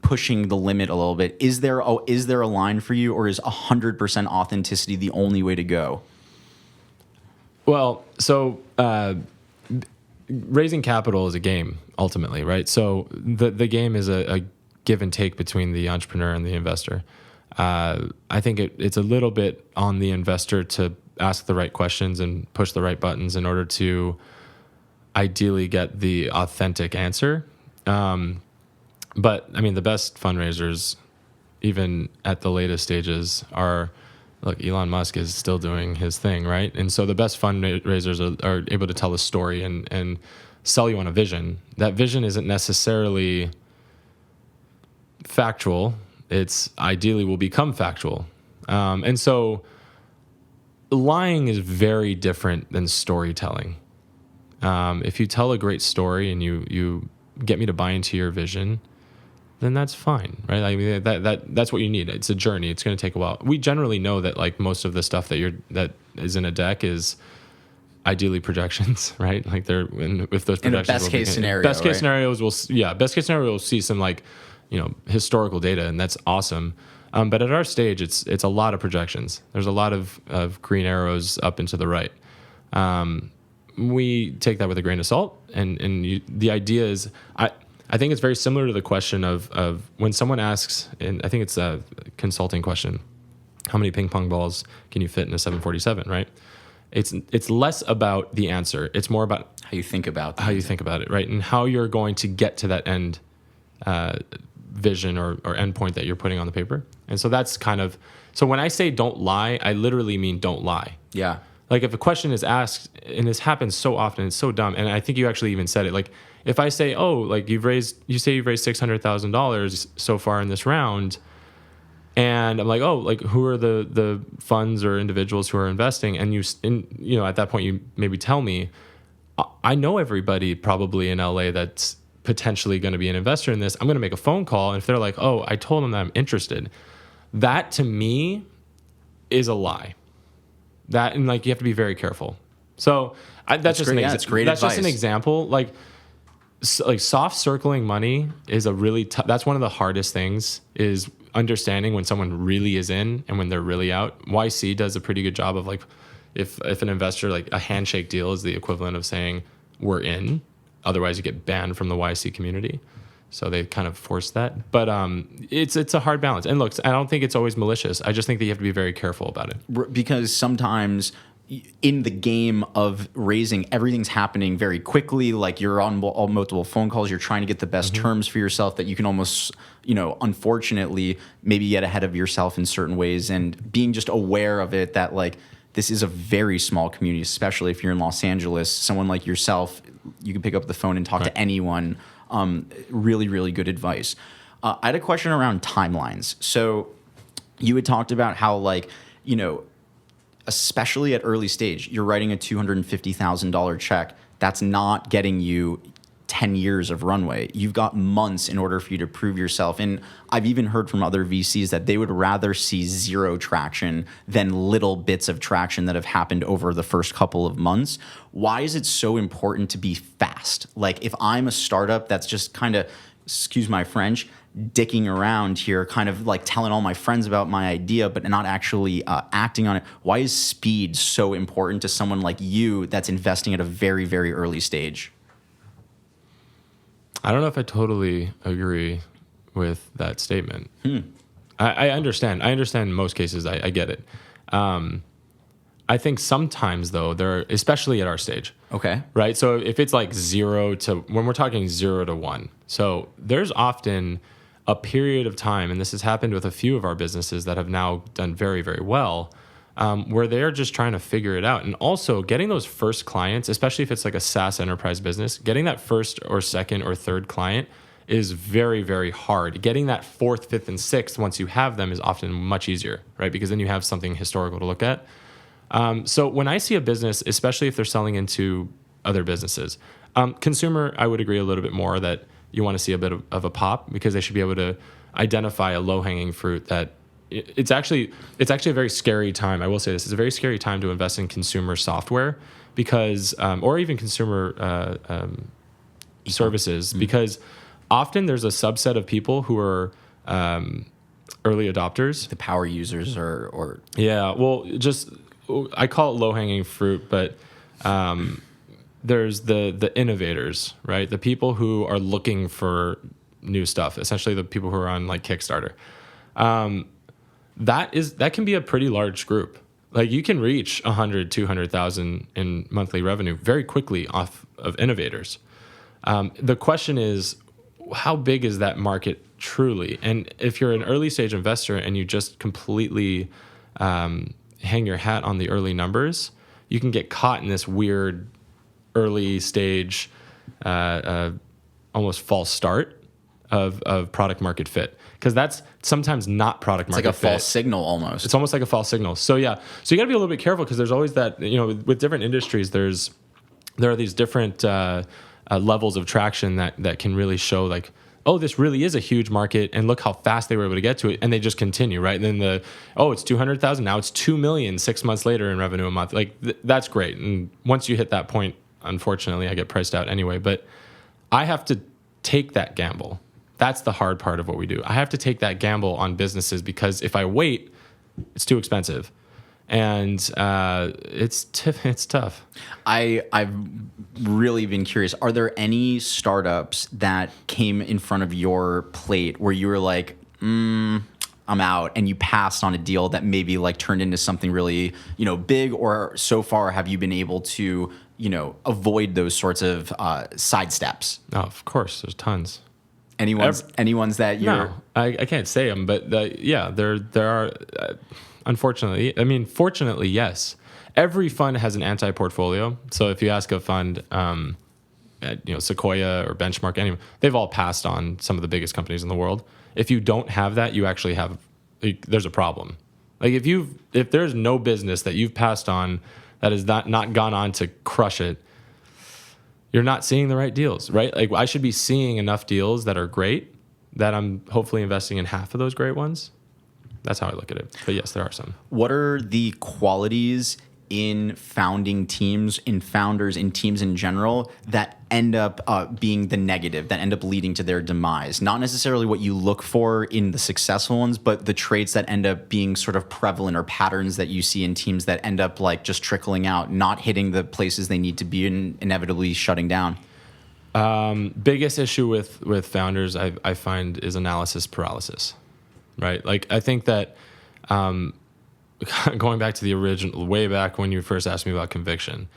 pushing the limit a little bit. Is there a line for you, or is 100% authenticity the only way to go? Well, so raising capital is a game ultimately, right? So the game is a give and take between the entrepreneur and the investor. I think it's a little bit on the investor to ask the right questions and push the right buttons in order to ideally get the authentic answer. But I mean, the best fundraisers, even at the latest stages, look, Elon Musk is still doing his thing, right? And so the best fundraisers are able to tell a story and sell you on a vision. That vision isn't necessarily factual. It's ideally will become factual. And so lying is very different than storytelling. If you tell a great story and you get me to buy into your vision, then that's fine, right? I mean, that's what you need. It's a journey. It's going to take a while. We generally know that like most of the stuff that is in a deck is ideally projections, right? Like if those projections in the best case scenario, best case scenarios best case scenario we'll see some like historical data, and that's awesome. But at our stage, it's a lot of projections. There's a lot of green arrows up and to the right. We take that with a grain of salt, and the idea is, I think it's very similar to the question of when someone asks, and I think it's a consulting question, how many ping pong balls can you fit in a 747, right? it's less about the answer. It's more about How you think about how you think about it, right? And how you're going to get to that end vision or endpoint that you're putting on the paper. And so that's kind of, so when I say don't lie, I literally mean don't lie. Yeah. Like if a question is asked, and this happens so often, it's so dumb. And I think you actually even said it. Like if I say, oh, like you say you've raised $600,000 so far in this round. And I'm like, oh, like who are the funds or individuals who are investing? And at that point you maybe tell me, I know everybody probably in LA that's potentially going to be an investor in this. I'm going to make a phone call. And if they're like, oh, I told them that I'm interested, that to me is a lie. That, and like, you have to be very careful. So that's just great. That's great that's advice. just an example. Like soft circling money is a really that's one of the hardest things, is understanding when someone really is in and when they're really out. YC does a pretty good job of like, if an investor, like a handshake deal is the equivalent of saying we're in, otherwise you get banned from the YC community. So they kind of force that. But it's a hard balance. And look, I don't think it's always malicious. I just think that you have to be very careful about it. Because sometimes in the game of raising, everything's happening very quickly. Like you're on multiple phone calls. You're trying to get the best terms for yourself that you can almost, unfortunately, maybe get ahead of yourself in certain ways. And being just aware of it, that like this is a very small community, especially if you're in Los Angeles. Someone like yourself, you can pick up the phone and talk to anyone. Really, really good advice. I had a question around timelines. So you had talked about how especially at early stage, you're writing a $250,000 check. That's not getting you 10 years of runway. You've got months in order for you to prove yourself. And I've even heard from other VCs that they would rather see zero traction than little bits of traction that have happened over the first couple of months. Why is it so important to be fast? Like if I'm a startup that's just kind of, excuse my French, dicking around here, kind of like telling all my friends about my idea, but not actually acting on it. Why is speed so important to someone like you that's investing at a very, very early stage? I don't know if I totally agree with that statement. I understand. I understand in most cases. I get it. I think sometimes though, especially at our stage. Okay. Right. So if it's like when we're talking 0 to 1, so there's often a period of time, and this has happened with a few of our businesses that have now done very, very well, where they're just trying to figure it out. And also getting those first clients, especially if it's like a SaaS enterprise business, getting that first or second or third client is very, very hard. Getting that fourth, fifth, and sixth, once you have them, is often much easier, right? Because then you have something historical to look at. So when I see a business, especially if they're selling into other businesses, consumer, I would agree a little bit more that you want to see a bit of a pop, because they should be able to identify a low-hanging fruit that it's actually a very scary time. I will say this: it's a very scary time to invest in consumer software, because or even consumer services, because often there's a subset of people who are early adopters, the power users, or yeah. Well, just I call it low-hanging fruit, but there's the innovators, right? The people who are looking for new stuff, essentially the people who are on like Kickstarter. That can be a pretty large group. Like you can reach 100, 200,000 in monthly revenue very quickly off of innovators. The question is, how big is that market truly? And if you're an early stage investor and you just completely hang your hat on the early numbers, you can get caught in this weird early stage, almost false start of product market fit. Because that's sometimes not product market fit. It's like a false signal almost. It's almost like a false signal. So yeah, so you got to be a little bit careful, because there's always that, with different industries, there are these different levels of traction that can really show like, oh, this really is a huge market, and look how fast they were able to get to it, and they just continue, right? And then it's 200,000, now it's 2 million 6 months later in revenue a month. Like that's great. And once you hit that point, unfortunately, I get priced out anyway. But I have to take that gamble. That's the hard part of what we do. I have to take that gamble on businesses, because if I wait, it's too expensive. And it's tough. I've really been curious. Are there any startups that came in front of your plate where you were like, I'm I'm out, and you passed on a deal that maybe like turned into something really, big, or so far have you been able to, avoid those sorts of side steps? Oh, of course, there's tons. Anyone's that you're... No, I can't say them, but there are. Unfortunately, fortunately, yes. Every fund has an anti-portfolio. So if you ask a fund, Sequoia or Benchmark, anyone, they've all passed on some of the biggest companies in the world. If you don't have that, you actually have, there's a problem. Like if there's no business that you've passed on that has not gone on to crush it, you're not seeing the right deals, right? Like I should be seeing enough deals that are great that I'm hopefully investing in half of those great ones. That's how I look at it. But yes, there are some. What are the qualities in founding teams, in founders, in teams in general, that end up being the negative, that end up leading to their demise? Not necessarily what you look for in the successful ones, but the traits that end up being sort of prevalent, or patterns that you see in teams that end up like just trickling out, not hitting the places they need to be, and inevitably shutting down. Biggest issue with founders I find is analysis paralysis, right? Like I think that going back to the original, way back when you first asked me about conviction,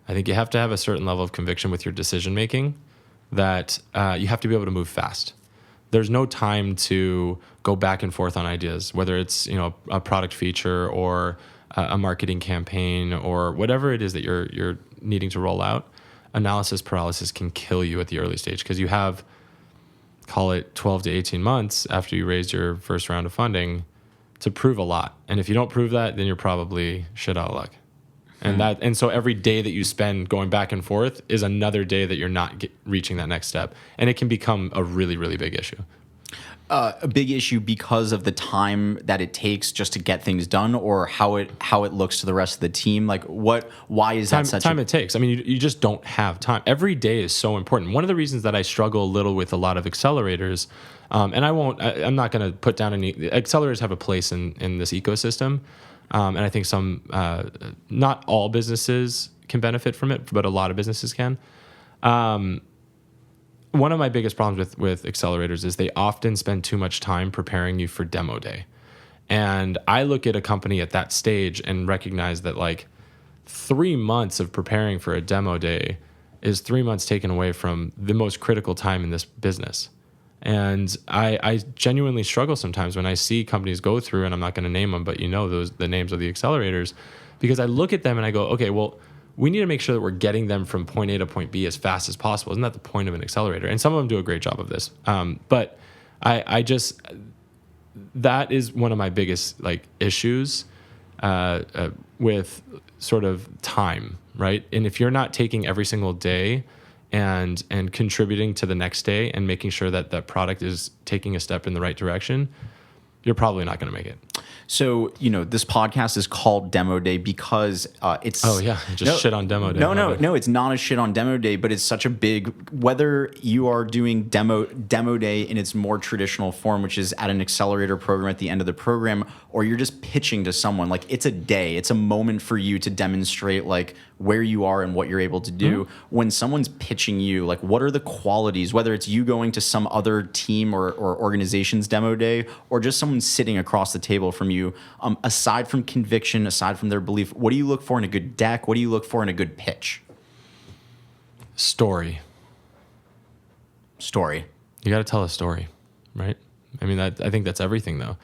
I think you have to have a certain level of conviction with your decision making, that you have to be able to move fast. There's no time to go back and forth on ideas, whether it's a product feature or a marketing campaign or whatever it is that you're needing to roll out. Analysis paralysis can kill you at the early stage, because you have, call it 12 to 18 months after you raise your first round of funding to prove a lot. And if you don't prove that, then you're probably shit out of luck. And so every day that you spend going back and forth is another day that you're not reaching that next step. And it can become a really, really big issue. A big issue because of the time that it takes just to get things done, or how it looks to the rest of the team. Like why is that such time it takes? I mean, you just don't have time. Every day is so important. One of the reasons that I struggle a little with a lot of accelerators, and I'm not going to put down any, accelerators have a place in this ecosystem. And I think not all businesses can benefit from it, but a lot of businesses can. One of my biggest problems with accelerators is they often spend too much time preparing you for demo day. And I look at a company at that stage and recognize that like 3 months of preparing for a demo day is 3 months taken away from the most critical time in this business. And I genuinely struggle sometimes when I see companies go through, and I'm not going to name them, but the names of the accelerators, because I look at them and I go, okay, well, we need to make sure that we're getting them from point A to point B as fast as possible. Isn't that the point of an accelerator? And some of them do a great job of this. But that is one of my biggest issues with sort of time, right? And if you're not taking every single day and contributing to the next day and making sure that that product is taking a step in the right direction, you're probably not going to make it. So, this podcast is called Demo Day because it's... Oh, yeah. Shit on Demo Day. No, it's not a shit on Demo Day, but it's such a big... Whether you are doing Demo Day in its more traditional form, which is at an accelerator program at the end of the program, or you're just pitching to someone, it's a day. It's a moment for you to demonstrate, where you are and what you're able to do. Mm-hmm. When someone's pitching you, what are the qualities, whether it's you going to some other team or organization's Demo Day, or just someone sitting across the table from you, aside from conviction, aside from their belief, what do you look for in a good deck? What do you look for in a good pitch? Story. You got to tell a story, right? I mean, I think that's everything, though.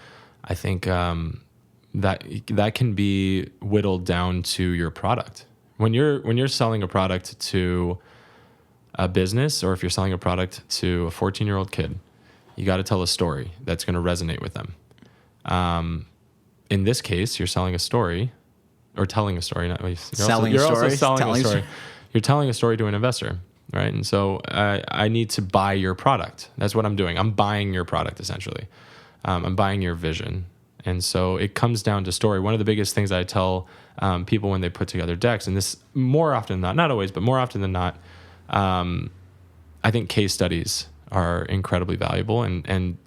I think that can be whittled down to your product. When you're selling a product to a business, or if you're selling a product to a 14-year-old kid, you got to tell a story that's going to resonate with them. In this case, you're selling a story, or telling a story. You're also selling a story. You're telling a story to an investor, right? And so I need to buy your product. That's what I'm doing. I'm buying your product, essentially. I'm buying your vision. And so it comes down to story. One of the biggest things I tell people when they put together decks, and this more often than not always, but more often than not, I think case studies are incredibly valuable, and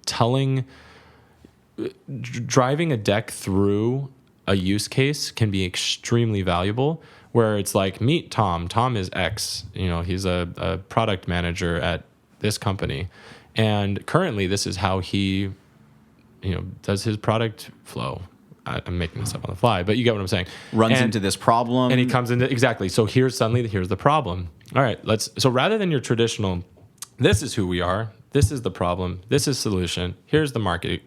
driving a deck through a use case can be extremely valuable, where it's like, meet Tom. Tom is X. He's a product manager at this company. And currently this is how he does his product flow? I'm making this up on the fly, but you get what I'm saying. Runs into this problem. And he comes into, exactly. So here's the problem. All right, so rather than your traditional, this is who we are, this is the problem, this is solution, here's the market,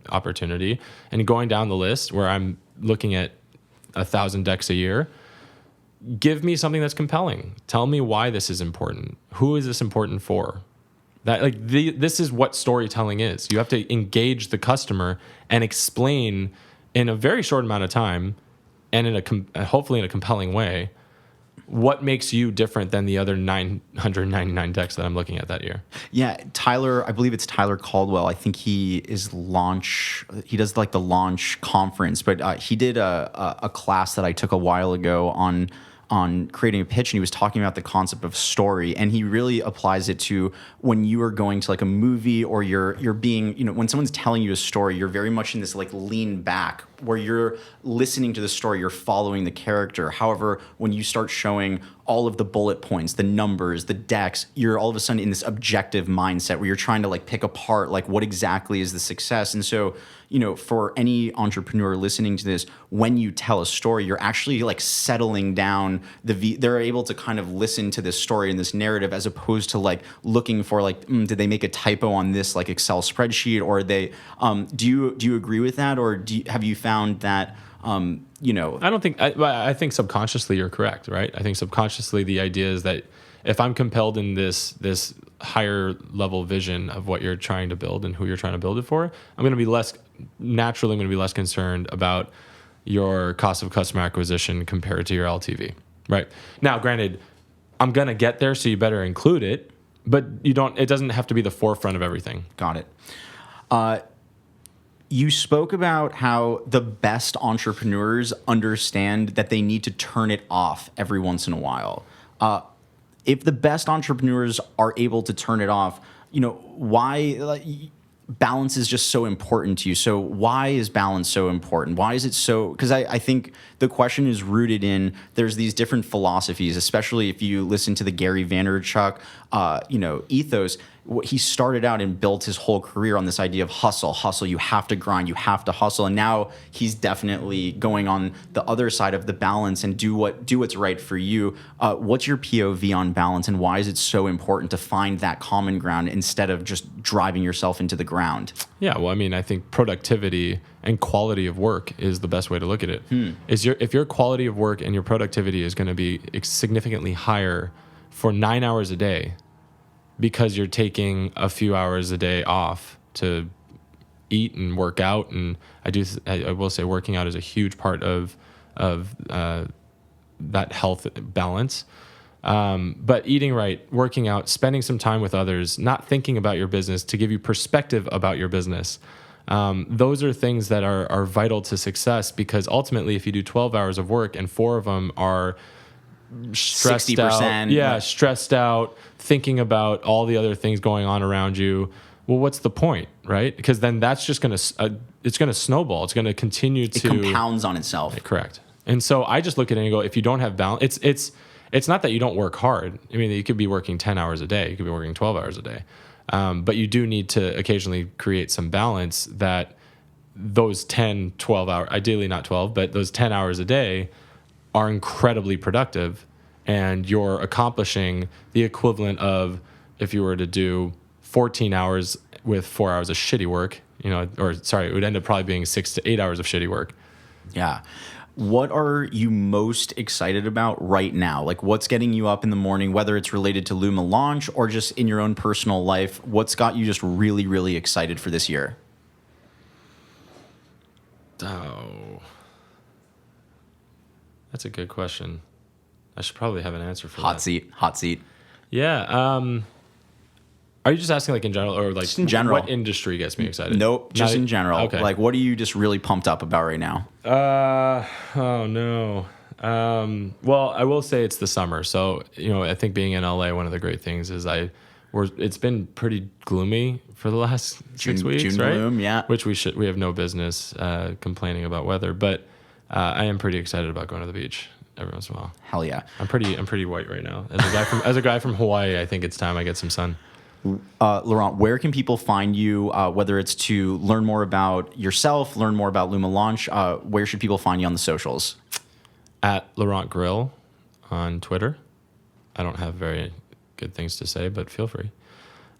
opportunity, and going down the list where I'm looking at 1,000 decks a year, give me something that's compelling. Tell me why this is important. Who is this important for? This is what storytelling is. You have to engage the customer and explain in a very short amount of time, and hopefully in a compelling way, what makes you different than the other 999 decks that I'm looking at that year. Yeah, Tyler, I believe it's Tyler Caldwell. I think he does like the launch conference, but he did a class that I took a while ago on creating a pitch, and he was talking about the concept of story, and he really applies it to when you are going to like a movie, or you're being, when someone's telling you a story, you're very much in this like lean back where you're listening to the story, you're following the character. However, when you start showing all of the bullet points, the numbers, the decks, you're all of a sudden in this objective mindset where you're trying to like pick apart like what exactly is the success. And so, for any entrepreneur listening to this, when you tell a story, you're actually like settling down they're able to kind of listen to this story and this narrative, as opposed to like looking for like, did they make a typo on this like Excel spreadsheet, or they, do you agree with that? Or have you found that, I don't think, I think subconsciously you're correct, right? I think subconsciously the idea is that if I'm compelled in this higher level vision of what you're trying to build and who you're trying to build it for, I'm going to be less concerned about your cost of customer acquisition compared to your LTV, right? Now, granted, I'm going to get there, so you better include it, but it doesn't have to be the forefront of everything. Got it. You spoke about how the best entrepreneurs understand that they need to turn it off every once in a while. If the best entrepreneurs are able to turn it off, why balance is just so important to you. So why is balance so important? Why is it so? Because I think the question is rooted in there's these different philosophies, especially if you listen to the Gary Vaynerchuk, ethos. He started out and built his whole career on this idea of hustle. You have to grind, you have to hustle. And now he's definitely going on the other side of the balance and do what's right for you. What's your POV on balance, and why is it so important to find that common ground instead of just driving yourself into the ground? Yeah, well, I think productivity and quality of work is the best way to look at it. If your quality of work and your productivity is going to be significantly higher for 9 hours a day, because you're taking a few hours a day off to eat and work out, and I will say working out is a huge part of that health balance. But eating right, working out, spending some time with others, not thinking about your business to give you perspective about your business. Those are things that are vital to success, because ultimately, if you do 12 hours of work and 4 of them are stressed 60%. out, stressed out, thinking about all the other things going on around you, well, what's the point, right? Because then that's just going to it's going to snowball. It's going to continue to, it compounds on itself. Correct. And so I just look at it and go, if you don't have balance, it's not that you don't work hard. You could be working 10 hours a day, you could be working 12 hours a day, but you do need to occasionally create some balance, that those 10, 12 hours, ideally not 12, but those 10 hours a day are incredibly productive, and you're accomplishing the equivalent of if you were to do 14 hours with 4 hours of shitty work, it would end up probably being 6 to 8 hours of shitty work. Yeah. What are you most excited about right now? Like, what's getting you up in the morning, whether it's related to Luma Launch or just in your own personal life? What's got you just really, really excited for this year? Oh, that's a good question. I should probably have an answer for Hot that. Hot seat. Yeah. Are you just asking like in general, or like just in general? What industry gets me excited? Nope, just in general. Okay. Like, what are you just really pumped up about right now? Oh no. Well, I will say it's the summer. So, I think being in LA, one of the great things is it's been pretty gloomy for the last 6 weeks, June right? gloom, yeah. Which we have no business complaining about weather, but I am pretty excited about going to the beach every once in a while. Hell yeah. I'm pretty white right now. As a guy from Hawaii, I think it's time I get some sun. Laurent, where can people find you, whether it's to learn more about yourself, learn more about Luma Launch? Where should people find you on the socials? At Laurent Grill on Twitter. I don't have very good things to say, but feel free.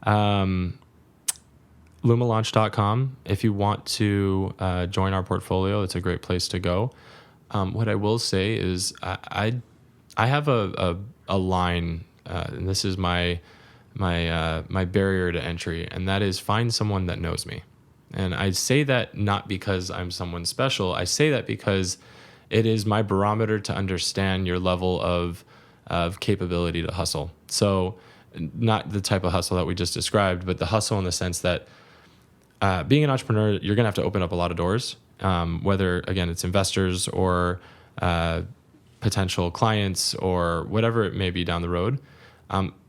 LumaLaunch.com. If you want to join our portfolio, it's a great place to go. What I will say is I have a line, and this is my barrier to entry, and that is find someone that knows me. And I say that not because I'm someone special. I say that because it is my barometer to understand your level of capability to hustle. So not the type of hustle that we just described, but the hustle in the sense that being an entrepreneur, you're going to have to open up a lot of doors, whether, again, it's investors or potential clients or whatever it may be down the road.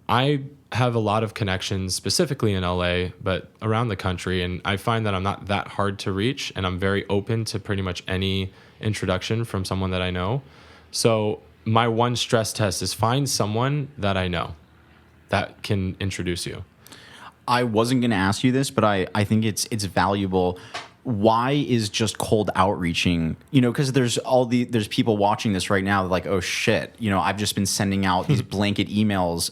I have a lot of connections specifically in LA, but around the country. And I find that I'm not that hard to reach, and I'm very open to pretty much any introduction from someone that I know. So my one stress test is find someone that I know that can introduce you. I wasn't going to ask you this, but I think it's valuable. Why is just cold outreaching? Because there's people watching this right now like, oh shit, I've just been sending out these blanket emails.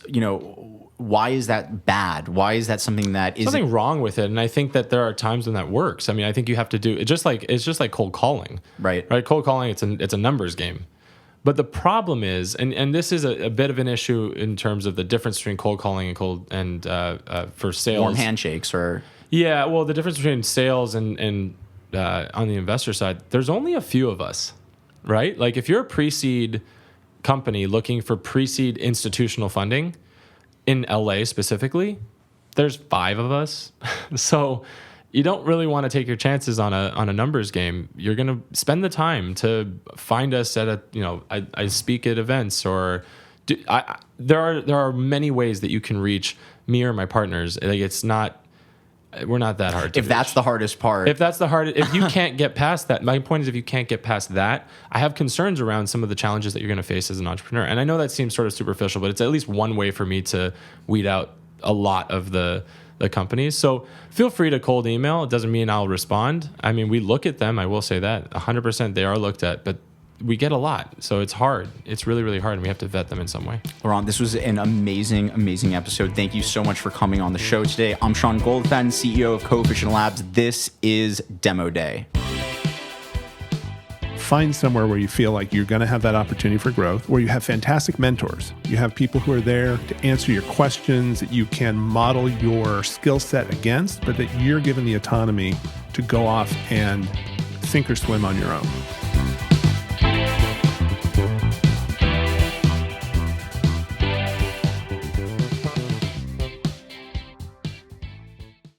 Why is that bad? Why is that something that is something wrong with it? And I think that there are times when that works. I mean, I think you have to do it it's just like cold calling, right? Cold calling, it's a numbers game. But the problem is, and this is a bit of an issue in terms of the difference between cold calling and for sales. Warm handshakes or... Yeah, well, the difference between sales and on the investor side, there's only a few of us, right? Like if you're a pre-seed company looking for pre-seed institutional funding in LA specifically, there's 5 of us. So you don't really want to take your chances on a numbers game. You're going to spend the time to find us at I speak at events or there are many ways that you can reach me or my partners. Like we're not that hard to reach. That's the hardest part. If you can't get past that, my point is if you can't get past that, I have concerns around some of the challenges that you're going to face as an entrepreneur. And I know that seems sort of superficial, but it's at least one way for me to weed out a lot of the companies. So feel free to cold email. It doesn't mean I'll respond. I mean, we look at them. I will say that 100% they are looked at, but we get a lot. So it's hard. It's really, really hard. And we have to vet them in some way. Laurent, this was an amazing, amazing episode. Thank you so much for coming on the show today. I'm Sean Goldfein, CEO of Coefficient Labs. This is Demo Day. Find somewhere where you feel like you're going to have that opportunity for growth, where you have fantastic mentors. You have people who are there to answer your questions that you can model your skill set against, but that you're given the autonomy to go off and sink or swim on your own.